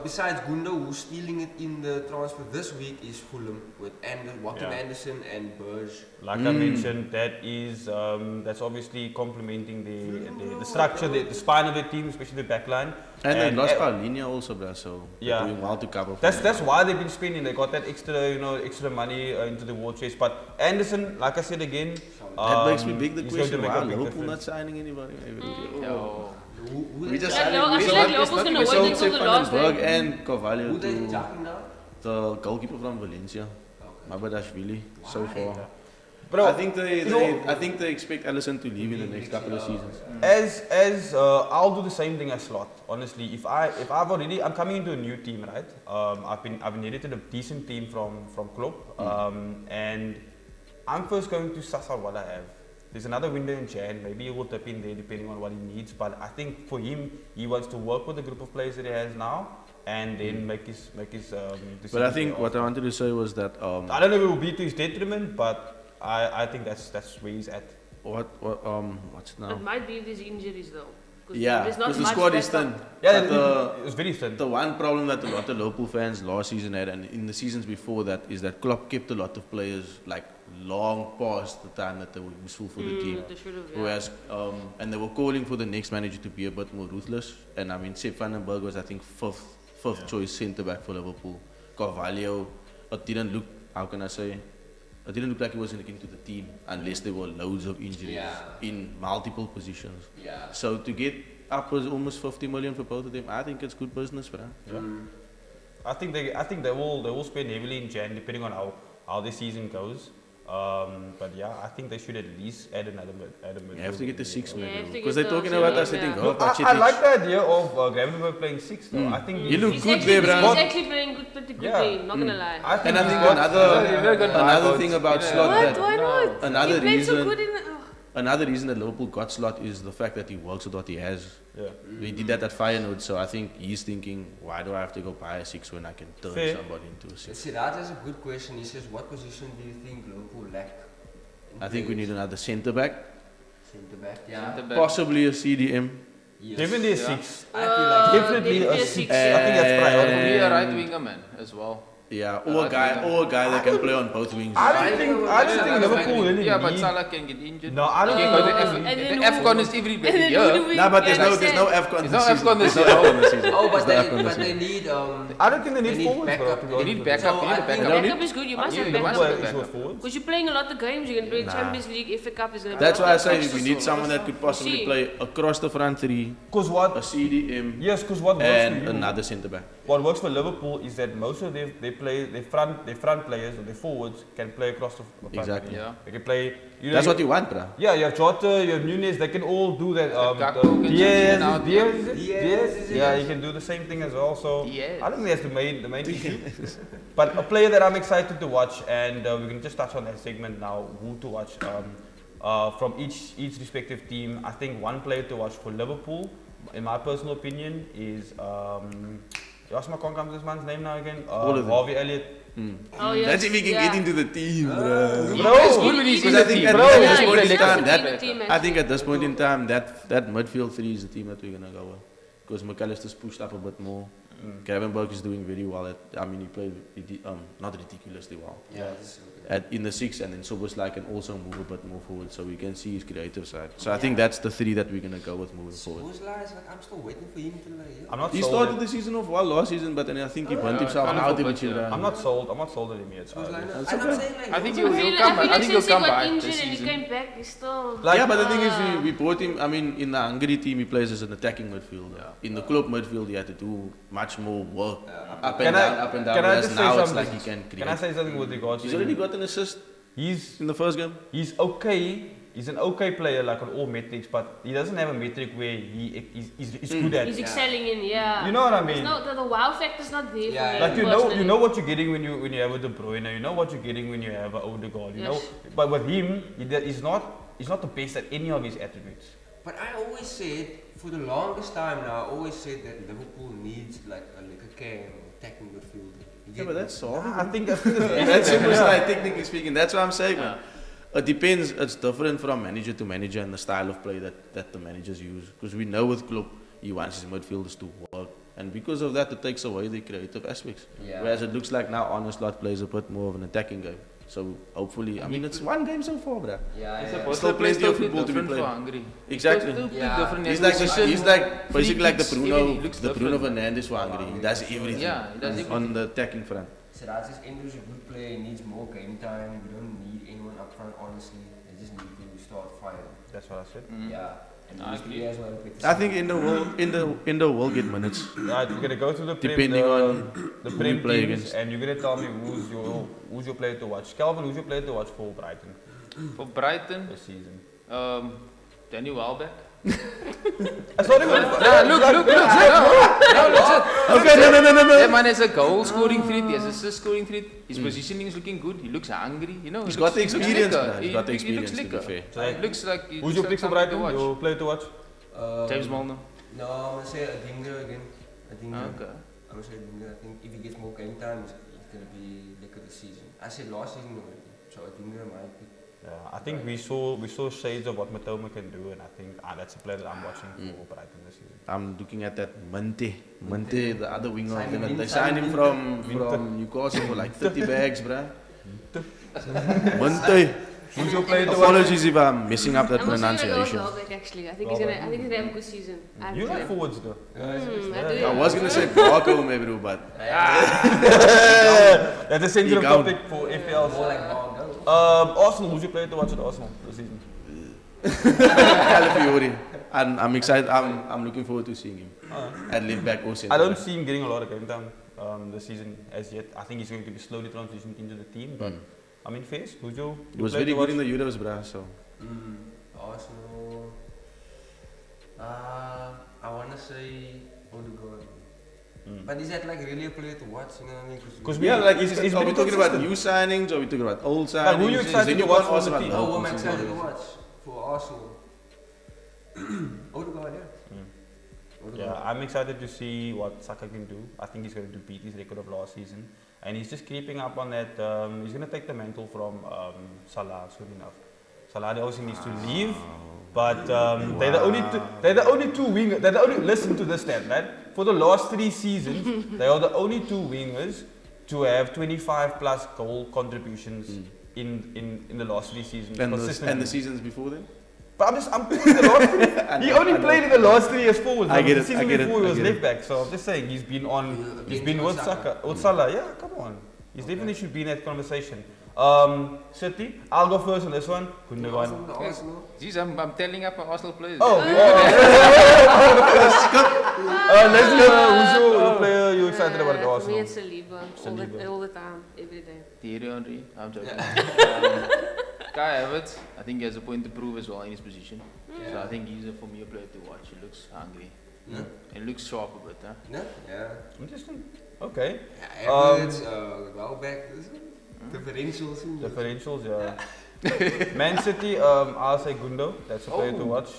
besides Gundo, who's stealing it in the transfer this week is Fulham with Joachim Yeah. Anderson and Burge. Like I mentioned, that is that's obviously complementing the structure, the spine of the team, especially the back line. And they lost uh, Paulinho also, bro. So Yeah. they're doing well to cover. for That's him. why they've been spending. They got that extra money into the war chest. But Anderson, like I said again, That makes me big. The he's going to question: make why a big Liverpool not difference. signing anybody? Yo. We just I signed. feel like Liverpool's gonna We wait sold until the Van last den Berg day. and Carvalho Who they to jacking now? the goalkeeper from Valencia, Mabadashvili. So far, Bro, I think you know- I think they expect Alisson to leave in the next couple of seasons. As I'll do the same thing as Slot. Honestly, if I'm coming into a new team, right? I've inherited a decent team from Klopp, and I'm first going to suss out what I have. There's another window in Jan. Maybe he will tap in there depending on what he needs. But I think for him, he wants to work with the group of players that he has now, and then make his. But I think what I wanted to say was that I don't know if it will be to his detriment, but I think that's where he's at. what's it It now? might be these injuries though. 'Cause Yeah, there's not because the much squad is backup. thin. Yeah, But it was very thin. the one problem that a lot of Liverpool fans last season had, and in the seasons before that, is that Klopp kept a lot of players like long past the time that they were useful for the team. They should have, yeah. Whereas, and they were calling for the next manager to be a bit more ruthless. And I mean, Sepp van den Berg was, I think, fifth choice centre back for Liverpool. Carvalho, it didn't look, how can I say, it didn't look like he was looking to the team unless there were loads of injuries in multiple positions. Yeah. So to get upwards almost 50 million for both of them, I think it's good business, bro. I think they will spend heavily in Jan depending on how the season goes. But yeah, I think they should at least add another midfielder. You have to get the 6 Yeah, you have man. to Because get they're the talking about us, I seven, think, yeah. oh, I like the idea of Gravenberg playing 6 though. I think You look He's good actually, there, bro. he's actually playing pretty good Yeah. game, not gonna lie. I think And I he's think got- another thing about Slot What? that Why not? another he played reason so good in. another reason that Liverpool got Slot is the fact that he works with what he has. Yeah. We did that at Feyenoord, so I think he's thinking, why do I have to go buy a 6 when I can turn Fair. somebody into a 6? Siraj has a good question. He says, what position do you think Liverpool lack? in I think we players? need another centre back, Centre back, yeah. Centre back. possibly a CDM. Yes. Definitely a Yeah. 6. I feel like Definitely a 6. I think that's For priority. me, a right winger man as well. Yeah, or a guy that can play on both wings. I don't think Liverpool really Yeah, but need. Salah can get injured. No, I don't You think. can go to And then the AFCON is every And then year. who do we- Nah, but there's yeah, no that's AFCON There's this no season. AFCON this There's year. no AFCON this season. Oh, but There's no AFCON they, this but they season. need I don't think they need They need forwards. backup. bro, to be You honest need with backup. So You need I a think backup. Backup is good. You must Yeah, have you must backup. have Who is backup. your forwards? Because you're playing a lot of games. You can play Nah. Champions League, FA Cup is gonna. That's why I say That's we just need so someone that could possibly See. play across the front three, Because a what? CDM, Yes, because what works and for you, another centre back. what works for Liverpool is that most of their front players or their forwards can play across the front. Exactly. Yeah. They can play. You know, That's what you want, bruh. Yeah, you have Jota, you have Nunes. They can all do that. Gakpo can change in and out. Diaz. Yeah, he can do the same thing as well. So Diaz. I don't think that's the main issue. But a player that I'm excited to watch, and we can just touch on that segment now. Who to watch from each respective team. I think one player to watch for Liverpool, in my personal opinion, is Jasma can't come to this man's name now again. All of them. Harvey Elliott. Oh, yes. That's if he can yeah. get into the team, bruh. It's good when he's in Because I the think team. at Bro, this yeah, point in he's time, definitely that the team, I think at this point in time, that midfield three is the team that we're gonna go with. Because McAllister's pushed up a bit more. Gravenberg is doing very well. He played not ridiculously well. Yeah, this is In the 6, and then Soboslai can also move a bit more forward, so we can see his creative side. So I think that's the 3 that we're gonna go with moving forward. Szoboszlai is like, I'm still waiting for him to like. I'm not He sold. started the season off well last season, but then I think he burnt himself kind of out a a bit, bit. yeah. I'm not sold. I'm not sold on him yet. Szoboszlai, That's I'm okay. not saying like. I think I he'll feel come. like I think he'll since he come got by injured this and he season. came back, he's still. Like, Yeah, but the thing is, we brought him. I mean, in the Hungary team, he plays as an attacking midfielder. Yeah. In the club midfield, he had to do much more work, up Can and I- down, up and down. can I Whereas just say now it's something? like he can create. Can I say something with regards He's to already him? got an assist He's in the first game. okay. He's an okay player, like on all metrics, but he doesn't have a metric where he's good at. He's excelling in, yeah. You know what I mean? It's not, the wow factor's not there Yeah, for yeah. Like him. you personally. know what you're getting when you have a De Bruyne. You know what you're getting when you have a Odegaard. You know, Yes. but with him, he's not the best at any of his attributes. But I always said, for the longest time now, I always said that Liverpool needs like a can attacking midfielder. You Yeah, get but me? that's all. I think that's the That's Soboslai, technically speaking. That's what I'm saying, man. It depends. It's different from manager to manager and the style of play that the managers use. Because we know with Klopp, he wants his midfielders to work. And because of that, it takes away the creative aspects. Yeah. Whereas it looks like now Arne Slot plays a bit more of an attacking game. So hopefully, I mean, it's one game so far, bruh. Yeah, It's yeah. supposed Still to play plenty of totally football to be different for played. Hungary. Exactly. Still play Yeah. different. He's He has like position, basically like the free kicks, everything. He Bruno looks the Bruno different. Fernandes for Hungary. He does everything. Yeah, he does everything. On the attacking front. Siraj says Endo's a good player, he needs more game time. We don't need anyone up front, honestly. They just need to start firing. That's what I said. Yeah. And I these agree. players will get I think Indo will get minutes. Right, we're gonna go to the Depending on the who Prem we play teams, against. and you're gonna tell me who's your player to watch. Calvin, who's your player to watch for Brighton For Brighton, this season? Danny Welbeck. It's not even. Yeah, look. No, legit. Okay, no. That man has a goal scoring threat, he has assist scoring threat. His positioning is looking good. He looks hungry, you know. He's he got the looks experience, liquor. man. He's He- got the he experience, looks to be liquor. fair. It looks like he Who's looks your like pick for something to Brighton? watch. Your player to watch? James Milner. No, I'm gonna say Adingra again. Adingra. Okay. I'm gonna say Adingra. I think if he gets more game time, he's gonna be liquor this season. I said last season already. So Adingra might be. Yeah, I think we saw shades of what Matoma can do, and I think that's a player that I'm watching for Brighton this season. I'm looking at that Mante, the other winger. Sign him They in, signed him from Newcastle for like 30 bags, bruh. Mante. Who's your player to watch? Apologies if I'm messing up that I'm also gonna go with pronunciation. Welbeck actually. I think he's gonna have a good season. I have You to like say. forwards though. I do. I was gonna say Barco, maybe, bro, but That's a sensitive He gone. topic for FPL. More like Van Arsenal, who's your player to watch at Arsenal this season? Calafiori. I'm excited. I'm looking forward to seeing him at left back or centre. I don't see him getting a lot of game time this season as yet. I think he's going to be slowly transitioned into the team, but I mean, Face, who's your... He was very good in the Euros, bruh, so. Arsenal. I want to say Odegaard. But is that like really a player to watch? You know what I mean? Because Yeah, like, he's are we talking about new signings or are we talking about old signings? Like, who you excited to watch for the team? Oh, who am I excited to watch for Arsenal? Odegaard, yeah. Yeah, I'm excited to see what Saka can do. I think he's going to beat his record of last season. And he's just creeping up on that. He's going to take the mantle from Salah soon enough. Salah obviously needs to leave. But they're the only two wingers. Listen to this stat, right? For the last 3 seasons, they are the only 2 wingers to have 25 plus goal contributions in the last 3 seasons. And the seasons before then? But I'm picking the last 3. He only played in the last 3 years forward. I get the it. season before he was left back. So I'm just saying he's been with Saka, with Salah. Yeah, come on. He definitely should be in that conversation. City, I'll go first on this one. Gundogan. Jeez, I'm telling up my Arsenal players. Oh, let's go. Who's your player you're excited about at Me Arsenal? and Saliba, all the time, every day. Thierry Henry, I'm joking. Kai Havertz, I think he has a point to prove as well in his position. So I think he's for me a player to watch. He looks hungry. And looks sharp a bit, huh? Yeah. Interesting. Okay. Yeah, Havertz, well back. Differentials. Differentials, yeah. Man City, I'll say Gundo. That's a player to watch.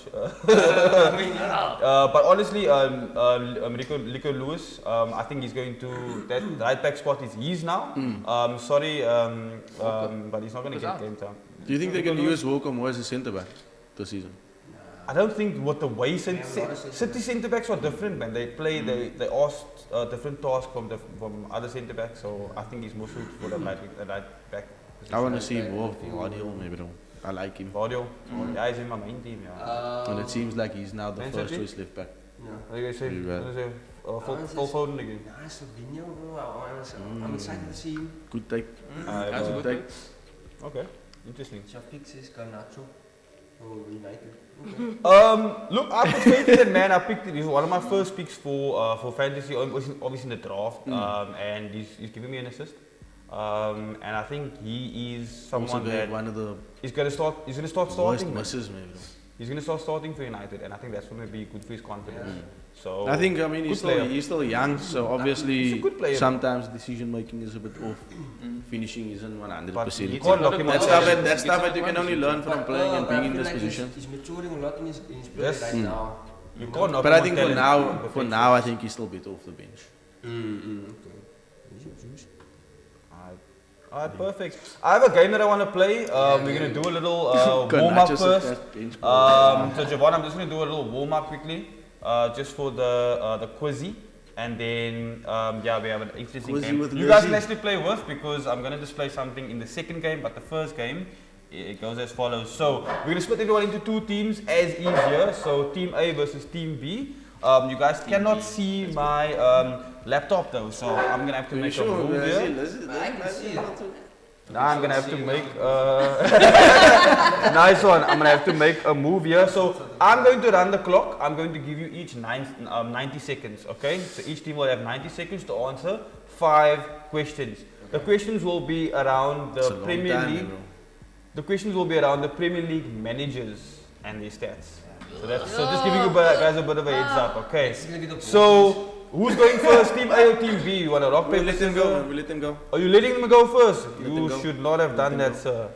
But honestly, Rico Lewis, I think he's going to that right back spot is his now. Sorry, but he's not going to get game time. Do you think they can use Walker more as a centre back this season? I don't think what the way City centre backs are different, man. They play, they ask different tasks from other centre backs. So I think he's more suited for the right back. I want to see more of Vardy, maybe though. I like him. Vardy, yeah, he's in my main team, yeah. And it seems like he's now the Man first City? choice left back. Like I said, full Foden again. Yeah, Sabinho, bro. I'm excited to see him. Good take. That's a good take. Okay, interesting. Shafiq says Garnacho. Oh, United. Look, I put faith in that man. I picked it. He's one of my first picks for fantasy, obviously in the draft, and he's giving me an assist. And I think he is someone that one of the he's gonna start worst starting. misses, maybe. He's gonna start starting for United, and I think that's gonna be good for his confidence. So I think, I mean, he's still young, so obviously he's a good player. sometimes decision making is a bit off. Finishing isn't But 100%. you can't lock him That's out. stuff that you can only learn from playing and being in this position. He's maturing a lot in his play Yes. right now. You can't knock But him I on think talent. for now, I think he's still better off the bench. Alright, perfect. I have a game that I want to play. We're gonna do a little warm up Garnacho's first. at bench. So Javon, I'm just gonna do a little warm up quickly, just for the quizzy, and then yeah, we have an interesting Quizzy game. with You guys Lizzie. can actually play with because I'm gonna display something in the second game, but the first game it goes as follows. So we're gonna split everyone into 2 teams as is here. So Team A versus Team B. You guys cannot see my laptop though, so I'm gonna have to make a move here. I can see it. Now I'm gonna have to make nice one. I'm gonna have to make a move here. So I'm going to run the clock. I'm going to give you each 90 seconds. Okay. So each team will have 90 seconds to answer 5 questions. The questions will be around the Premier League. The questions will be around the Premier League managers and their stats. So just giving you guys a bit of a heads up. Okay. So who's going first? Team A or Team B? You want to rock paper Let him scissors? go. We let him go. Are you letting them go first? Let them You go. should not have done that, sir.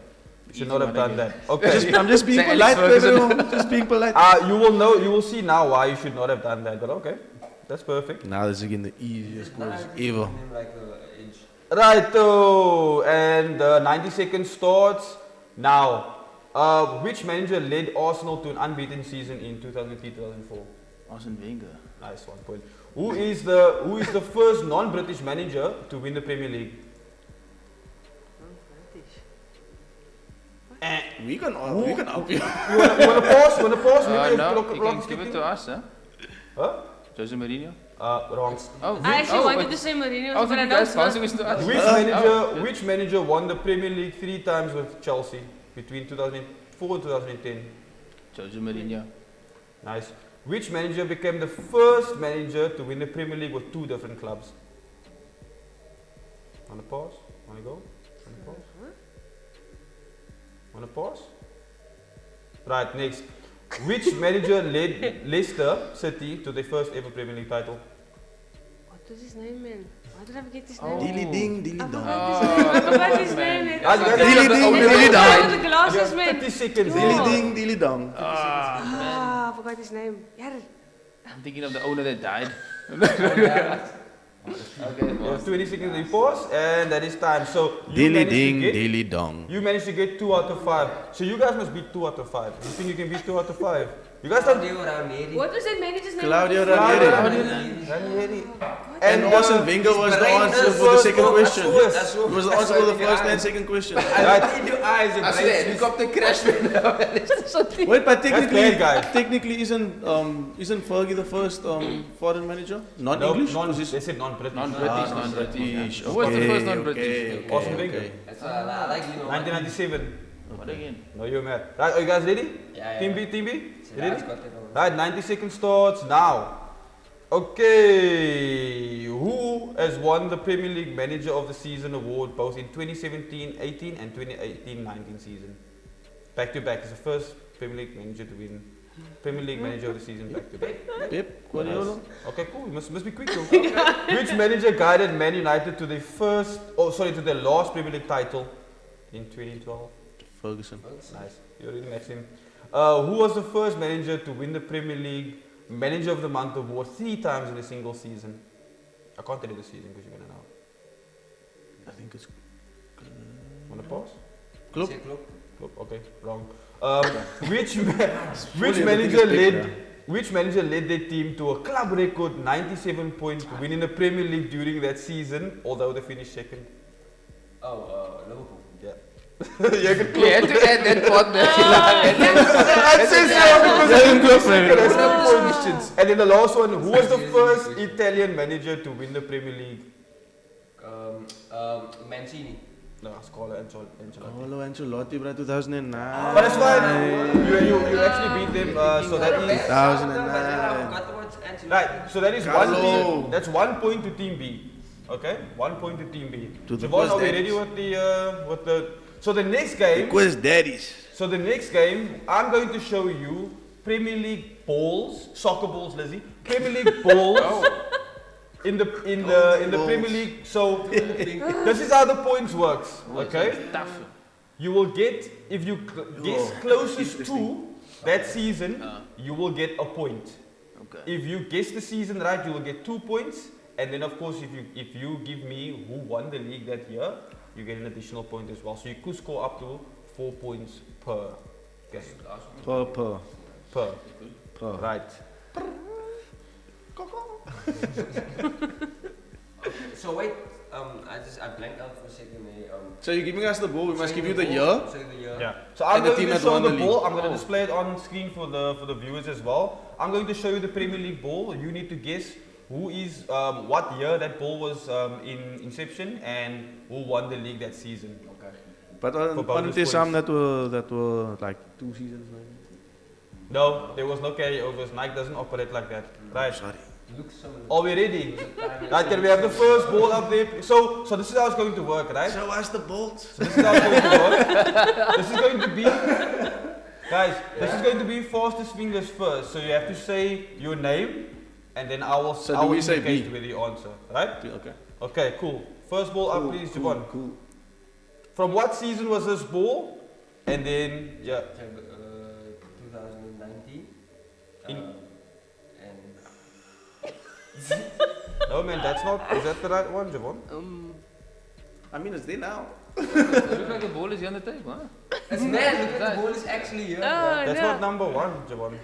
You should not have done that. Okay. I'm just being Say polite, Alex Ferguson. baby. Just being polite. You will know. You will see now why you should not have done that. But okay, that's perfect. Now this is again the easiest quiz ever. Like edge. Righto, and 90 seconds starts now. Which manager led Arsenal to an unbeaten season in 2003-2004? Arsene Wenger. Nice 1 point. Who is the first non-British manager to win the Premier League? We can help you. You wanna pause? Maybe No, clock- you clock can is give it ticking. to us, huh? Huh? Jose Mourinho. Wrong. Oh, I actually wanted but- to say Mourinho, Oh, but I you don't guys bouncing us to us. Which manager won the Premier League 3 times with Chelsea between 2004 and 2010? Jose Mourinho. Nice. Which manager became the first manager to win the Premier League with 2 different clubs? Wanna pause? Wanna go? Wanna pause? Wanna pause? Right, next. Which manager led Leicester City to their first ever Premier League title? What was his name, man? Why did I forget his Oh. name? Dilly ding, dilly I dong. forgot his name. man. Ah, you guys- Dilly ding, dilly Oh, dong. the glasses, man. 30 seconds. Dilly Oh. ding, dilly dong. Ah, I forgot his name. Yeah. I'm thinking of the owner that died. Okay, You have 20 seconds to pause, and that is time. So you Dilly managed to ding, get- dilly dong. You managed to get 2 out of 5. So you guys must beat 2 out of 5. You think you can beat 2 out of 5? You guys don't. What was that manager's name? Claudio Ranieri. Ranieri. Ranieri. And Arsene Wenger was the answer for the second question. Yes. He was the answer for the first and second question. Right. Als de helikopter crasht met Wait, but bad, guys. technically isn't Fergie the first foreign manager? Non-English? No, they said non-British. Non-British, non-British. Who was the first non-British? Arsene Wenger. I like, you know. 1997. What again? No, you're mad. Right, are you guys ready? Yeah, Team yeah. B, Team B? You Yeah, ready? it's got it on. Right, 90 seconds starts now. Okay, who has won the Premier League Manager of the Season award both in 2017-18 and 2018-19 season? Back to back. It's the first Premier League manager to win Premier League Manager of the Season back to back. Pep Guardiola. Okay, cool. Must be quick though. Which manager guided Man United to their to their last Premier League title in 2012? Ferguson. Nice. You already met him. Who was the first manager to win the Premier League Manager of the Month award 3 times in a single season? I can't tell you the season because you're gonna know. I think it's Wanna pause? Klopp. Klopp. Okay, wrong. Which manager led their team to a club record 97 point win in the Premier League during that season, although they finished second? Liverpool. Yeah. You can You had to add that part there. That says because questions. And then the last one, who was the first Italian manager to win the Premier League? Mancini. No, Scola and Ancelotti. Paolo Ancelotti, bro, 2009. But it's fine. You actually beat them. So that is 2009. right. So that is one Carlo. team. That's 1 point to Team B. Okay, 1 point to Team B. To the Javon, first are we daddies. ready with the? So the next game. Quiz daddies. So the next game, I'm going to show you Premier League balls, soccer balls, Lizzie. Premier League balls in the balls. Premier League. So this is how the points works. Okay, Tough. you will get if you guess closest to that season, you will get a point. Okay. If you guess the season right, you will get 2 points. And then of course, if you give me who won the league that year, you get an additional point as well. So you could score up to 4 points per game. Per. Right. So wait, I blanked out for a second. So you're giving us the ball, we must give you the year. So the year. Yeah. So I'm And the going team to that show won the the ball. league. I'm going to display it on screen for the viewers as well. I'm going to show you the Premier League ball. You need to guess who is what year that ball was in inception and who won the league that season. Okay. But For bonus aren't there some points. that were like 2 seasons maybe? No, there was no carryovers. Nike doesn't operate like that. Right. Sorry. Looks so. Are we ready? Right, can we have the first ball up there? So this is how it's going to work, right? Show us the bolts. So this is how it's going to work. This is going to be, guys, this is going to be fastest fingers first. So you have to say your name, and then I will say indicate B? with the answer, right? Okay. Okay, cool. First ball up, please, Javon. Cool. From what season was this ball? And then, yeah, 2019. In- And no man, that's not, is that the right one, Javon? I mean, it's there now. It looks like the ball is here on the table, huh? it's mad. Look at the ball is actually here. Oh, That's no. not number 1, Javon.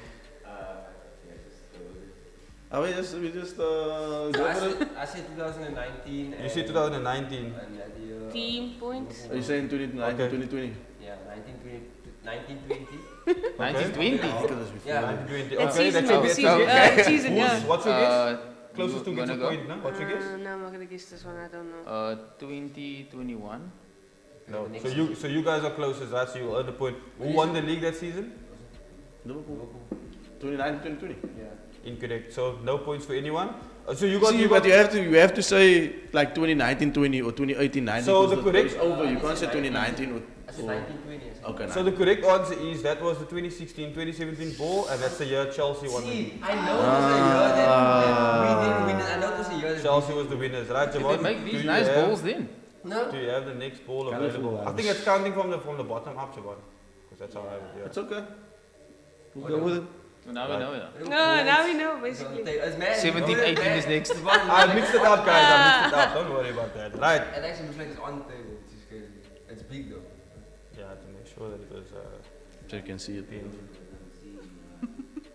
We just So go I for it. said 2019. You see 2019. And that year. Team points. Are you saying 2019, Okay. 2020? Yeah, 1920. 1920. Yeah. 1920. That Okay, season, that's your the guess. season. Okay. Season, yeah. What's your guess? Closest to you gets a wanna go? point, no? What's your guess? No, I'm not gonna guess this one. I don't know. 2021. No. So you guys are closest, right? So you earn a point. Who won the league that season? Liverpool. 2019, 2020. Yeah. Incorrect. So no points for anyone. So you got. See, you but got you have to say like 2019, 20 or 2018, 19. So because the correct- it's over. You can't say 2019 or I It's 1920. Okay, So the correct answer is that was the 2016-2017 ball, and that's the year Chelsea won the league. See, I know it was a year that we didn't win it. I know it was a year that Chelsea was the winners, right? Did Javon, they make do these you nice have- balls then? No. Do you have the next ball Colourful available? I ones. think it's counting from the bottom up, Javon. Because that's how I have it, yeah. It's okay. We'll go with it. So now we know, yeah. No, now we know basically. It's mad. 17, 18 is next. I mixed it up, guys. I mixed it up. Don't worry about that. Right. It actually looks like it's on the table, which is crazy. It's big though. Yeah, to make sure that it was So you can see it. pinned.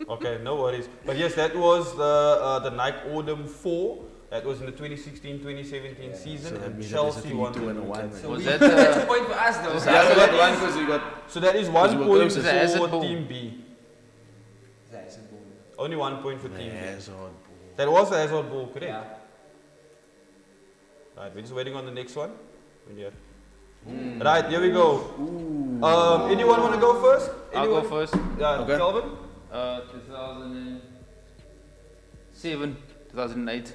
Okay, no worries. But yes, that was the Nike Autumn 4. That was in the 2016-2017 season, So that and means Chelsea won. 2 and a 1. So Was we that, that's a point for us though. was Yeah, that- we got one because we got. So that is 1 Because we were point closest. The hazard for ball. Team B. That's a ball. Only 1 point for Team B. Hazard. That was the hazard ball, correct? Yeah. Right, we're just waiting on the next one. Right, here we go. Anyone want to go first? I'll go Anyone? first. Yeah, Okay. Kelvin? 2007, 2008.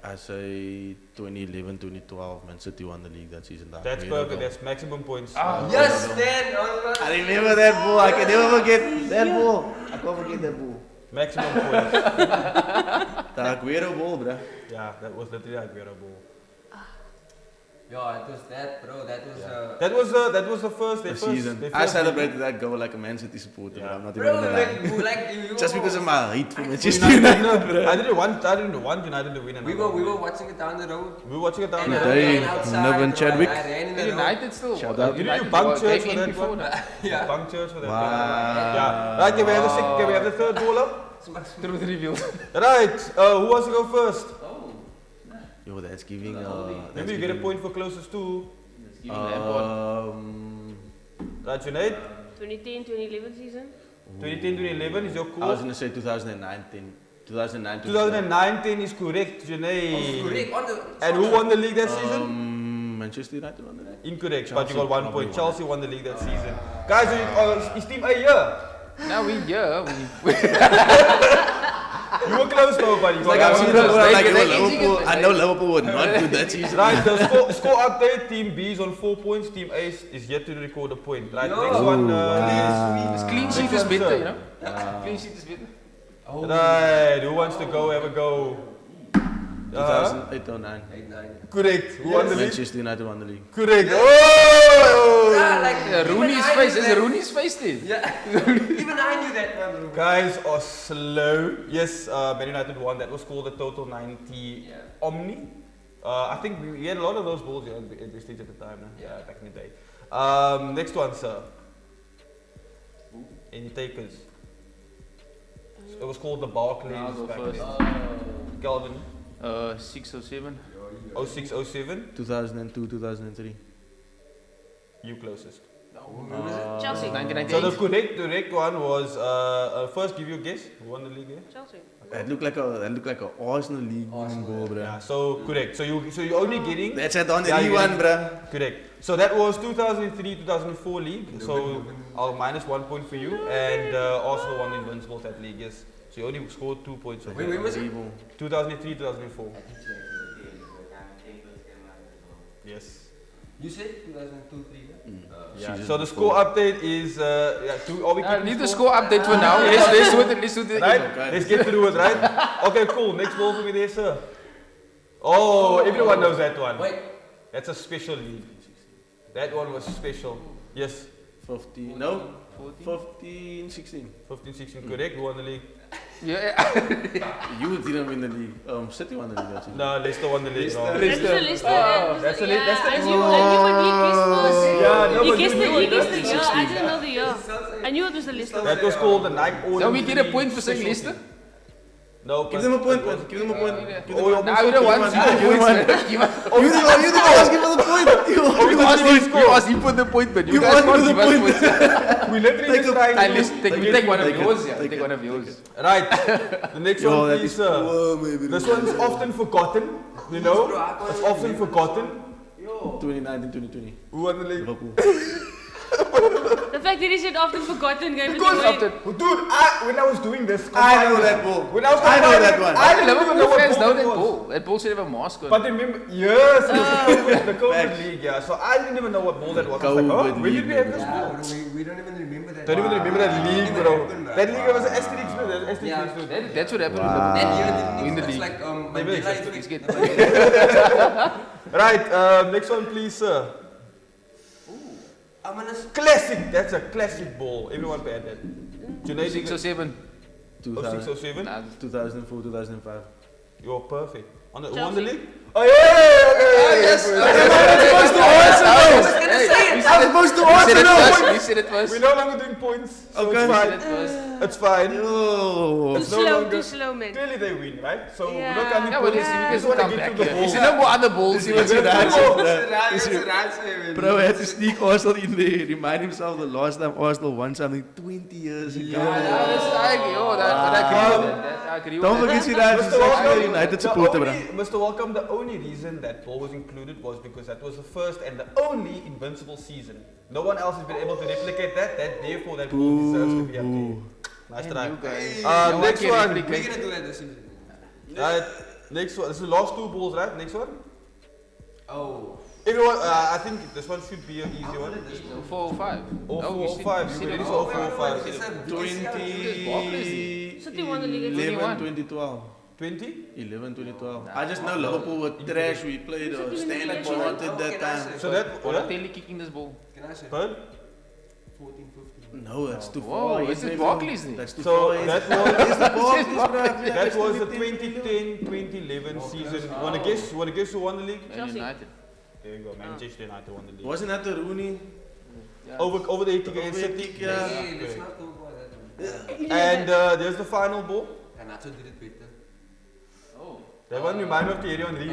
I say 2011, 2012, Man City won the league that season. That's perfect. That's maximum points. Yes, Stan. I remember that ball. I can never forget that ball. I can't forget that ball. Maximum points. The Aguero ball, bruh. Yeah, that was literally Aguero ball. Yeah, it was that, bro. That was That was the first. The Their season. first I celebrated that goal like a Man City supporter. Yeah. I'm not even bro, gonna lie. like you Just because of my hate for Manchester United, United. no, I didn't want United to win. we were watching it down the road. We were watching it down And there. I Hey, ran outside, Nevin bro, Chadwick. I ran in the road. United still. Shout out. Did you United bunk were church back for in that before one? that. Yeah. Bunk church for that. Wow. Yeah. Right, can we have the second? Can we have the third ball up? Truth revealed. Right. Who wants to go first? Yo, that's giving. Maybe you get a point for closest to. Right, Junaid? 2010-2011 season. 2010-2011 is your I was call. gonna say 2019. 2009. 2019 is correct, Junaid. Correct, on the. And who won the league that season? Manchester United won the league. Incorrect, but you got Chelsea 1 probably point. won. Chelsea won the league that season. Guys, is Team A here? Now we here. We You were close though, buddy. Like I've seen close. it, like They- yo, they- Liverpool. I know Liverpool would not do that season. Right, the score update. Team B is on 4 points. Team A is yet to record a point. Right, Yo. next one. clean sheet Next is one, better, sir. you know. Clean sheet is better. Right, who wants to go? Have a go. 2008 or 9. 8-9. Correct. Who won the league? Manchester United won the league. Correct. Oh! Yeah, like Rooney's even I face knew is that. Rooney's face then. Yeah. Even I knew that one, bro. Guys are slow. Yes, Man United won. That was called the Total 90 Omni. I think we had a lot of those balls here at the stage at the time. Yeah, back in the day. Next one, sir. Any takers? It was called the Barclays I'll go back first. then. Calvin, 6 or 7. 06, 07. 2002, 2003. You closest. Chelsea. So 1998. the correct one was first. Give you a guess. Who won the league? Yeah? Chelsea. That looked like a Arsenal league goal, bruh. Yeah. So correct. So you're only getting. That's it on the Yeah, you one, get bruh. Correct. So that was 2003-2004 league. So I'll minus 1 point for you, and Arsenal won the Invincibles that league. Yes. So you only scored 2 points. For Wait, when was it? 2003-2004. Yes. You said 2002, 3, Yeah. Season So the before. score update is are we keeping Need the score? score update for now. Let's do it. Let's do it. Right? Okay. Let's get through it, right? Okay, cool. Next ball for me there, sir. Oh, everyone knows that one. Wait. That's a special league. That one was special. Yes. 15, no? 15, 16. 15-16, correct. Who won the league? Yeah. You didn't win the league. City won the league that season. No, Leicester won the league. Leicester. wrong. That's the list. that's the list. That's the I knew what he guessed first. Yeah, no, He but guessed you the knew it, year. I didn't know the year. I knew it was the list. That was called the Nike Autumn. Now we get a 3 point for saying special Leicester. team. No, Give them a point, man. Give them a point. Give them Oh, a Now we don't want Give them points. one. Give us- You the boss, give them the point. You asked him for the point, but you You guys asked can't me give the us point. points. We literally just trying At to least take one of Take it, yours. Yeah, take take it, one of yours. Right. The next Yo, one, that please, is sir. maybe This one is often forgotten. You know, it's often forgotten. 2019, 2020. Who won the league? Liverpool. The fact that he said often forgotten game. Because, After- dude, when I was doing this, I know that ball. When I was I know that compiling, one. I I didn't even know Liverpool what fans know ball that it was. ball. That ball should have a mask on. But remember, yes, the COVID league, yeah. So I didn't even know what ball that was. I was like, oh, COVID when did we league, have this Yeah, ball? bro, we don't even remember that. Don't even remember that league, Didn't even bro. happen, bro. That league was an asterisk, no? That asterisk Yeah. next to it. That's what happened Wow. with That Liverpool. year didn't Win the it's league. like Maybe Mandela it's effect. It's get- Right, next one, please, sir. I'm gonna Classic. That's a classic ball. Everyone pay that. Junaid, 6 or 7. 06, 07? Nah, 2004, 2005. You're perfect. On the, who Chelsea. won the league? Oh, yeah! yes. I'm supposed to You said answer it no. first. You said it first. We're no longer doing points. So Okay. it's You said fine. it first. It's fine. Yo. Too It's no slow, longer- too slow, man. Clearly they win, right? So Yeah. we're not coming Yeah, but points. you We just can want to come get back to the here. ball. Is there no more other balls? See what you Right, Bro had to sneak Arsenal in there, remind himself the last time Arsenal won something 20 years ago. I agree with that. I agree with Don't that. forget Siraj, he's actually a United supporter, bro. Mr. Welcome, the only reason that ball was included was because that was the first and the only invincible season. No one else has been able to replicate that. Therefore, that ball deserves to be up there. Nice And try. you guys. Next can one. replicate- We're gonna do that this season. Right, next one. This is the last two balls, right? Next one. Oh. Everyone, I think this one should be an easy one. 4 or 5. Or No, 4 we or said- 5. we You said ready it for all. 4 or 5? 2011, City won the league at 2012. 20? 11, 2012. I just know Liverpool were trash. We played Stanley wanted that time. So that, Or what? Telly kicking this ball. Can I say? Pardon? 14, 15. No, that's too Whoa, far. is it Barclays then? That's too So far. that was It's the Barclays, bro. that was the 2010-2011 season. You wanna guess? You wanna guess who won the league? Man Chelsea. United. There you go, Manchester United won the league. Wasn't that the Rooney? Yeah. Over the 80 against Over City. yeah. Hey, let's not talk about that one. And there's the final ball. Renato did it better. Oh. That one reminded me of Thierry Henry.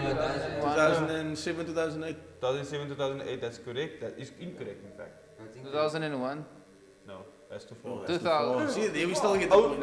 2007, 2008. 2007, 2008. That's correct. That is incorrect, in fact. I think 2001. No, that's too far. Oh, back. that's too far. 2000. See, there we still get the Oh. point.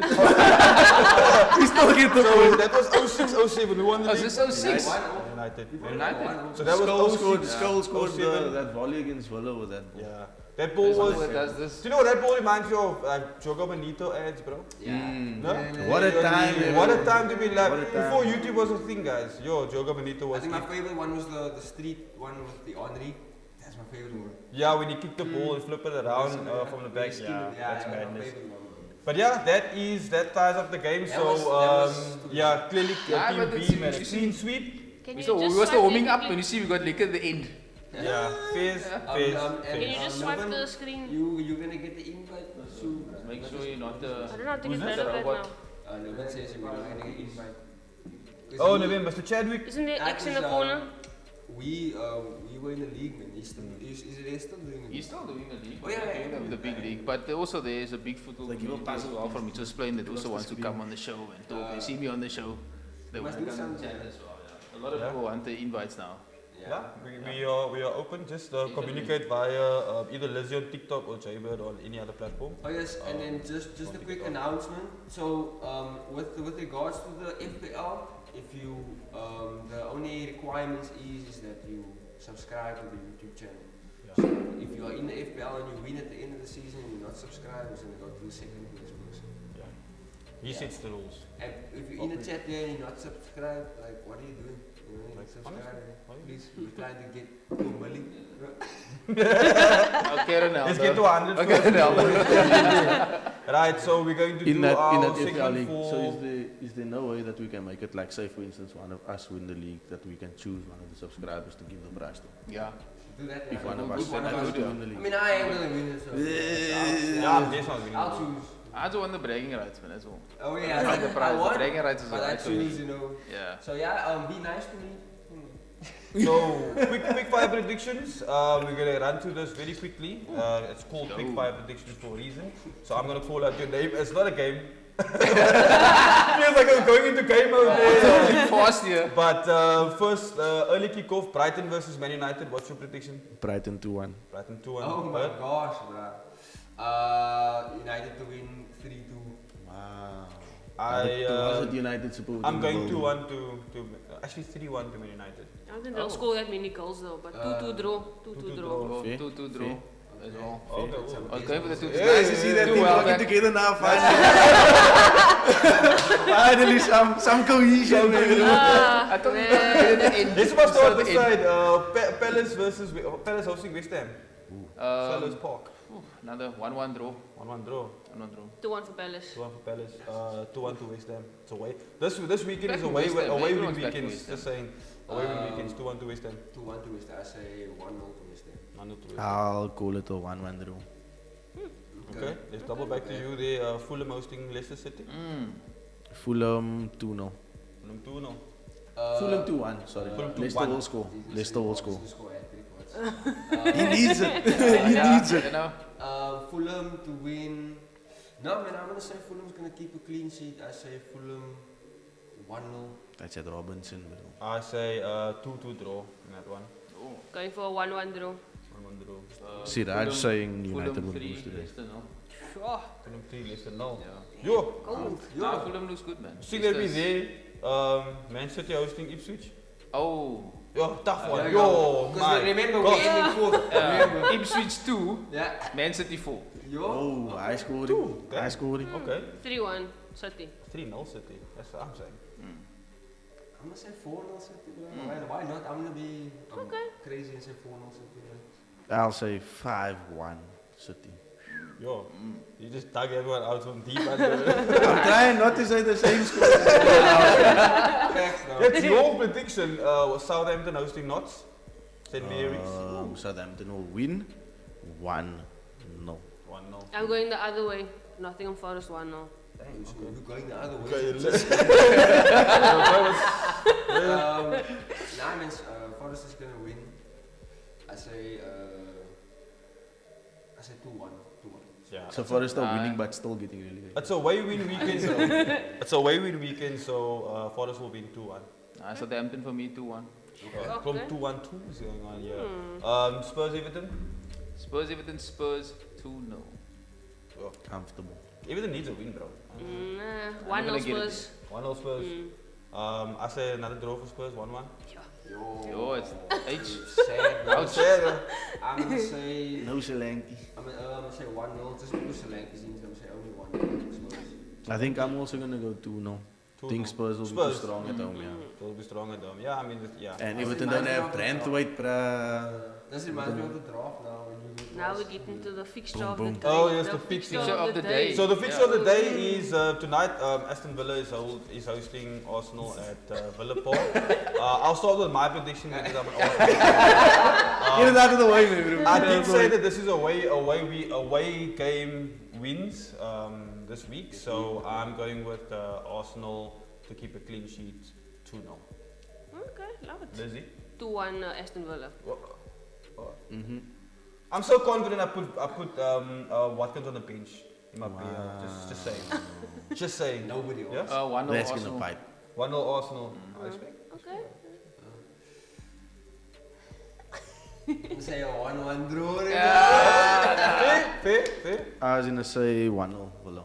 We still get the So point. that was 06, 07. Who won the Oh, league? is this 06? United. United. So that was Skull scored, 06. Skull scored 07. that volley against Villa with that. Yeah. That ball There's was. someone Do that does this. you know what that ball reminds you of? Jogo Bonito ads, bro. No? What a time. What a time to be alive. What a time. Before YouTube was a thing, guys. Yo, Jogo Bonito I was think my it. favorite one was the street one with the Henri. That's my favorite one. Yeah, when you kick the ball and flip it around from the back. Skin Yeah, it. that's my madness. favorite one. But yeah, that ties up the game. That So was- yeah, clearly Yeah, Team but B it's- man, a you see- clean sweep. Can you So we just were still swipe warming the- up and you see we got liquor at the end. Yeah, fizz, fizz. Can you just swipe the screen? You're gonna get the invite soon. Make sure you're not I don't know how to Who's get this? rid of that Robot. now. Nobody says you're not gonna get invite. Oh, November, Mr. Chadwick. Isn't there That X in is, the corner? We were in the league, man. Is it still doing it? He's still doing the league. Oh, yeah, yeah. The big league. But also there is a big football Like, community you will as pass well from me to explain that also wants to come on the show and talk. They see me on the show. They want Must to do come and something. chat as well. Yeah. A lot of Yeah. people want the invites now. Yeah, we are open. Just communicate via either Lizzie on TikTok or Jaybird or any other platform. Oh yes, and then just a quick announcement. So with regards to the FPL, if you the only requirements is that you subscribe to the YouTube channel. So if you are in the FPL and you win at the end of the season and you're not subscribed, it's gonna go to the second place person. He sets the rules. And if you're in the chat there and you're not subscribed, like what are you doing? You know, Like, subscribe. honestly. Please, we're trying to get to a million. Okay, Ronaldo. Let's get to 100 Okay, first. Ronaldo. Right, so we're going to In do that our FPL segment league. for. So is there no way that we can make it like, say for instance, one of us win the league, that we can choose one of the subscribers to give the prize to? Yeah. Do that. If one of If us one of happens us to do. win the I league. mean, I am gonna win it. So Yeah, I'm this one. I'll choose. I just want the bragging rights, man. That's all. Oh I yeah, want the prize. I The want, bragging rights is but I alright for me. choose, you know. Yeah. So yeah, be nice to me. So, quick fire predictions. We're gonna run through this very quickly. It's called quick fire predictions for a reason. So I'm gonna call out your name. It's not a game. Feels like I'm going into game mode there. Fast here. But first, early kickoff, Brighton versus Man United. What's your prediction? Brighton 2-1. Brighton 2-1. Oh my Bert? gosh, bruh. United to win 3-2. Wow. I, United supporter. I'm going 2-1 to actually 3-1 to Man United. I don't think they'll score that many goals though, but 2-2 draw. 2-2 draw. Fair, 2-2 draw. fair. as well. Okay. I was going for the two. Nice to see that Two team well working back. together now. Finally, some cohesion. I thought we were going to end. This must start So this the end. side. Palace versus Palace hosting West Ham. Sellers Park. Another 1-1 draw. 1-1 draw. 1-1 draw. 2-1 for Palace. 2-1 for Palace. 2-1 to West Ham. It's away. This weekend Back is to away West Ham. away win Everyone's back to weekends. West Ham. Just saying. Away win weekends. 2-1 to West Ham. 2-1 to West Ham. I say 1-0 to West Ham. 1-0 to West Ham. I'll call it a 1-1 draw. Okay. Let's double back to you there. Fulham hosting Leicester City. Fulham 2-0. Fulham 2-0. Fulham 2-1, sorry. Fulham Leicester 2-1. will score. Leicester will score. Hat-trick, He needs it. He needs it. You know, Fulham to win. No, man, I'm going to say Fulham's going to keep a clean sheet. I say Fulham 1-0. That's at Robinson, bro. I say 2-2 draw in that one. Going for a 1-1 draw. 1-1 draw. Siraj Fulham- saying United Fulham will 3, lose today. Leicester no. Oh, Fulham 3, Leicester 0. Yeah. Yo! Nah, Fulham looks good, man. See that be Leicester's- there. Man City hosting Ipswich. Oh, Yo, tough one. There Yo, Because man. remember, we're ending fourth. Ipswich 2, Yeah. Man City 4. Yo. Oh, high scoring. Two. High scoring. Okay. 3-1 City. 3-0 City. That's what I'm saying. I'm going to say 4-0 City. Why not? I'm going to be crazy and say 4-0 City. I'll say 5-1 City. Yo, you just dug everyone out from deep under. I'm trying not to say the same score. Facts now. That's your prediction. Was Southampton hosting Notts? St. Mary's. Southampton will win 1-0. 1-0. I'm going the other way. Nottingham Forest 1-0. You're going the other way. Okay, Nah, man, Forest is going to win. I say 2-1. yeah. So Forest are winning but still getting relegated. It's a away win weekend. So it's a away win weekend, so Forest will win 2-1. Southampton for me 2-1. From Okay. 2-1-2 is going on here. Spurs Everton. Spurs, Everton, Spurs 2-0. Comfortable. Everton needs a win, bro. Nah, I'm 1-0 gonna get it. Spurs. 1-0 Spurs. I say another draw for Spurs. 1-1. Yo, it's H. Sad, bro. Ouch. Yeah. I'm going to say... No Solanke. I'm gonna say 1-0, just because Solanke's in, so I'm gonna say only 1-0 Spurs. I think I'm also going to go 2-0. I think Spurs will be too strong at home, yeah. They'll be strong at home. Yeah, I mean, yeah. And Everton don't have Brandthwaite, This reminds me of the draft now. Now we get into the fixture Boom, of the boom. day. Oh, yes, the fixture of the day. So the fixture of the day is tonight. Aston Villa is hosting Arsenal at Villa Park. I'll start with my prediction because I'm an Arsenal. Get it out of the way, man. I did say that this is away game wins this week, so I'm going with Arsenal to keep a clean sheet 2-0. Okay, love it. Lizzie? 2-1 Aston Villa. I'm so confident I put Watkins on the bench in my player. Just saying. Just saying. Nobody else. Yes? 1-0 That's going Arsenal. to fight. 1-0 Arsenal. I expect. Okay. I'm say a 1-1 draw. Fair. I was going to say 1-0 Villa.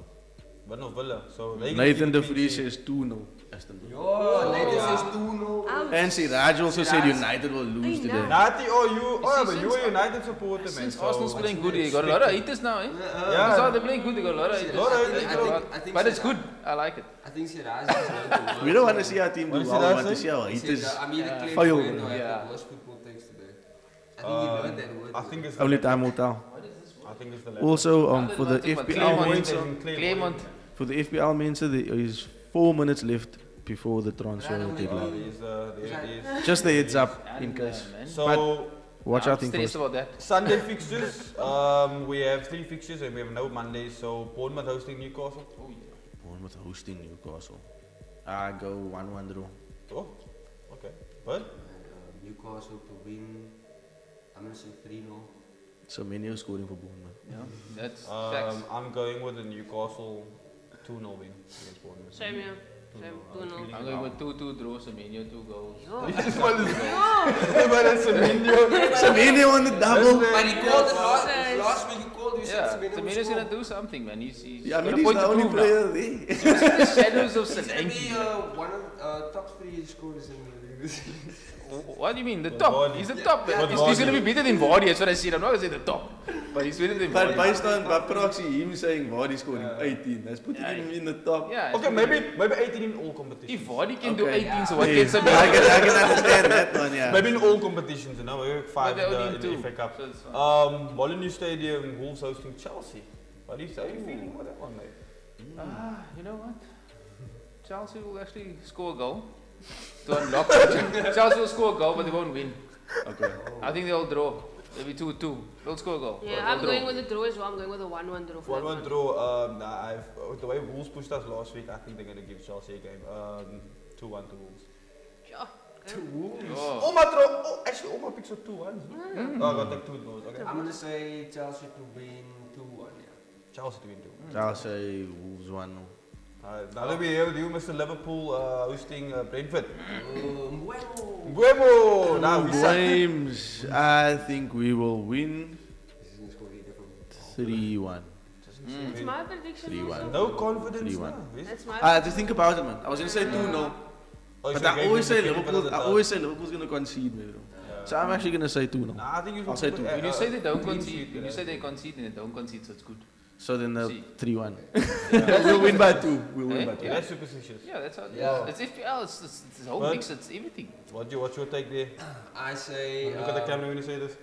1-0 Villa. So they Nathan De keep a clean Vries sheet. says 2-0 Aston Villa. Yo, Nathan says 2-0. And Siraj also said United will lose I know. today. Nati, but you since- are United supporter, man. Since So Arsenal's playing good, they got a lot of haters now, eh? Yeah. They're playing good, they got a lot of haters. Lot of haters, I think But it's Siraj- good, I like it. I think Siraj is going to work. We don't want to see our team What do is well, we Siraj want to say? see our He said, haters. I'm either clear Fail. to win or have Yeah. the worst football takes today. I think he learned that word. I think it's Only the time will tell. I think it's the latter. Also, for the Claremont. FPL Claremont. mention, Claremont. for the FPL mention, there is 4 minutes left before the transfer Right, deadline. There it is. Just a heads up in And, case. man. So Watch I'm out in stressed first. about that. Sunday fixtures. We have 3 fixtures and we have no Mondays. So Bournemouth hosting Newcastle. Bournemouth hosting Newcastle. I go 1-1 draw. Oh, okay. But Newcastle to win. I'm going to say 3-0. So many are scoring for Bournemouth. Yeah, that's facts. I'm going with a Newcastle 2-0 win against Bournemouth. Same here. Same. 2-0. I'm going with 2-2 draw, Semenyo 2 goals. But it's a Semenyo. Semenyo on the double. But he called it Yes. last week. He called. He Yeah, said Semenyo will Semenyo's score. going to do something, man. He's Yeah, I got mean, a he's point the to only prove now. player there. He's in the shadows of He's gonna be Solanke. one of top 3 scorers in the league. What do you mean? The With top. Vardy. He's the top. Yeah, He's going to be better than Vardy, that's what I said. I'm not going to say the top. But he's winning the But based on by proxy, him saying Vardy scoring 18, that's putting him in the top. Yeah. Okay, maybe 18 in all competitions. If Vardy can do Okay. 18, so what Yes. gets him? I can understand that one, yeah. Maybe in all competitions, you know, maybe 5 But they only in the two, FA Cup. so it's fine. Molyneux Stadium, Wolves hosting Chelsea. How are you feeling about that one, mate? You know what? Chelsea will actually score a goal to unlock. Chelsea will score a goal, but they won't win. Okay. I think they'll draw. Maybe 2-2. They'll score a goal. Yeah, They'll I'm draw. going with a draw as well. I'm going with a 1-1 draw. for that 1-1 one. draw. With the way Wolves pushed us last week, I think they're going to give Chelsea a game. 2-1 to Wolves. Sure. Oh. All my actually all my picks are 2-1s. Oh, I got like 2 draws. Okay. I'm gonna say Chelsea to win 2-1. Yeah. Chelsea to win 2. I'll say Wolves 1. Now that we're here with you, Mr. Liverpool hosting Brentford. Bueno. Buemo! Now we suck. Flames, I think we will win This is gonna score 3-1. It's my prediction. 3-1. also. No confidence 3-1. now. Yes. That's my I had to think about it, man. I was gonna say 2-0, Oh, but so I you always gave say the benefit of Liverpool. the I doubt. always say Liverpool's gonna concede, man. So I'm actually gonna say 2-0. Nah, I think you should I'll say put, 2. When you say they don't clean concede, sheet, when you yeah. say they concede and they don't concede, so it's good. So then See. 3-1. We'll win by 2. We'll win Eh? by 2. Yeah, that's superstitious. Yeah, that's how it is. Yeah. It's FPL, it's the whole But- mix, it's everything. What's your take there? I say. Look at the camera when you say this.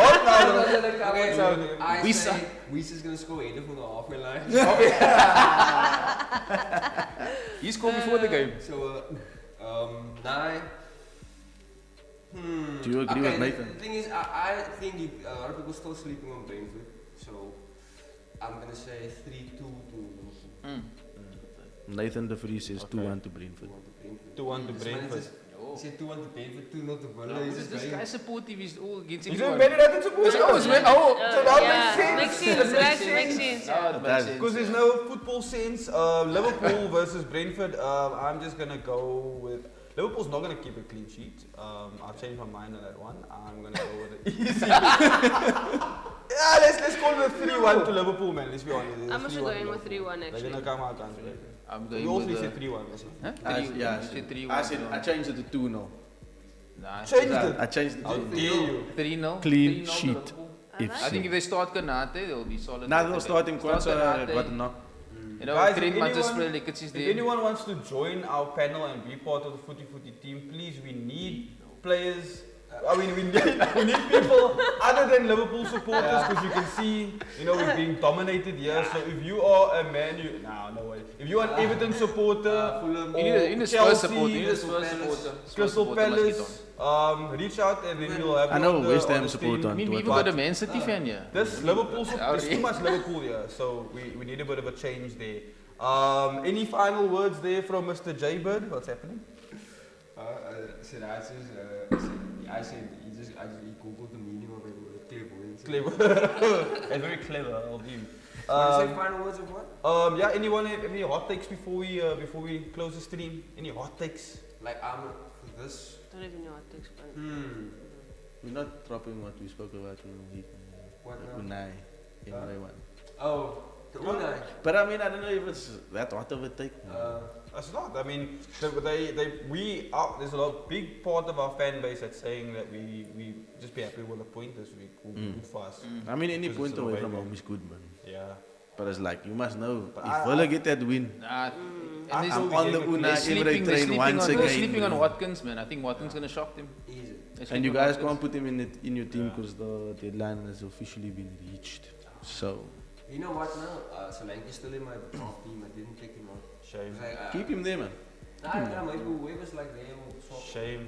Okay, so I Wisa. say Wisa's gonna score 8 from the halfway line. He scored before the game. So, 9. Do you agree with Nathan? The thing is, I think a lot of people still sleeping on Brentford. So, I'm gonna say 3-2 to Liverpool. Nathan De Vries says Okay. 2-1 to Brentford. 2-1 to This man Brentford. just- He said 2-1 to Brentford, 2-0 to Villa. He's This just guy going. supportive, he's all against He's everyone. a Man United supporter. Oh, it's man, oh! So that Yeah, makes sense. makes sense, right? Makes sense. No, it makes sense. Because there's no football sense. Liverpool versus Brentford. I'm just gonna go with Liverpool's not gonna keep a clean sheet. I've changed my mind on that one. I'm gonna go with it easy. Yeah, let's call it a 3-1 to Liverpool, man. Let's be honest. It's I'm also 3-1 going to with Liverpool. 3-1 They're actually. gonna come out guns. I'm We going also with said 3-1. wasn't it? Huh? I, Three- yeah, you said 3-1. I said I changed it to 2-0. Nah, Changed it. I changed it How to dare you? 3-0. Clean 3-0 to sheet. Liverpool. If I think if they start Kanate, they'll be solid. Now they'll start him Start Kwanzaa, Kanate. got a knock. You know, Guys, Trent if Manchester anyone- Lekkers is If there. anyone wants to join our panel and be part of the Footy team, please, we need players. I mean, we need people other than Liverpool supporters because you can see, you know, we're being dominated here. So if you are a no way. If you are an Everton supporter, Fulham. You need a Spurs Chelsea, supporter. You need a Crystal Spurs Palace. supporter. Spurs Crystal supporter must get Palace, reach out and then we'll have I you know on the, West Ham on the support stream. on I mean, we even Twitter. got a Man City fan here. This Liverpool, there's Sorry. too much Liverpool here, so we need a bit of a change there. Any final words there from Mr. J Bird? What's happening? I said he googled the meaning of it with clairvoyance. Clever. That's very clever of you. Say final words of what? Yeah. Anyone have any hot takes before we close the stream? Any hot takes? Like this. Don't even know what to explain. We're not dropping what we spoke about in the week. What now? Unai, Emre one. Oh, the Unai. But I mean, I don't know if it's that hot of a take. That's not. I mean, there's a lot big part of our fan base that's saying that we just be happy with a point this week. Will be good for us. I mean, any Because point it's an away away from game. home is good, man. Yeah. But it's like, you must know, But if I- Villa get that win, Nah, I'm and I'm on the They're Unai Emre they're train once they're again. sleeping on man. Watkins, man. I think Watkins gonna shock them. Easy. They're And sleeping you on guys Watkins. can't put him in your team because the deadline has officially been reached. So, You know what now? Solanke's still in my draft team. I didn't take him out. Shame. It's like, keep him there, man. Nah, maybe whoever's like there will swap. Shame.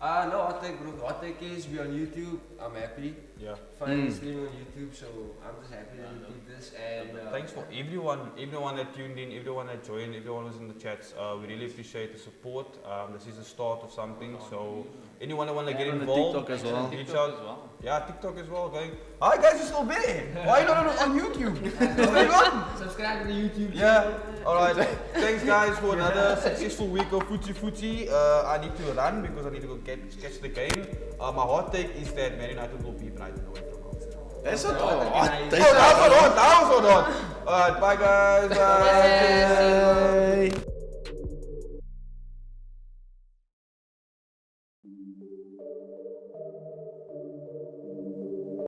No, hot take, bro. Hot take is we on YouTube. I'm happy. Yeah. Finally streaming on YouTube, so I'm just happy that we did this. And Thanks for everyone that tuned in, everyone that joined, everyone who's in the chats. We really appreciate the support. This is the start of something. So anyone that want to get on the involved, TikTok as well. reach TikTok out. as well. Yeah, TikTok as well. Going, hi guys, you're still there. Why not on YouTube? What's going on? subscribe to the YouTube Yeah. All right. Thanks guys for another successful week of Footy. I need to run because I need to go catch the game. My hot take is that Man United will beat Brighton away from home. That's not Oh, hot. nice. That's Oh, that not was not hot. That was not hot. All right. Bye guys. Bye. Bye.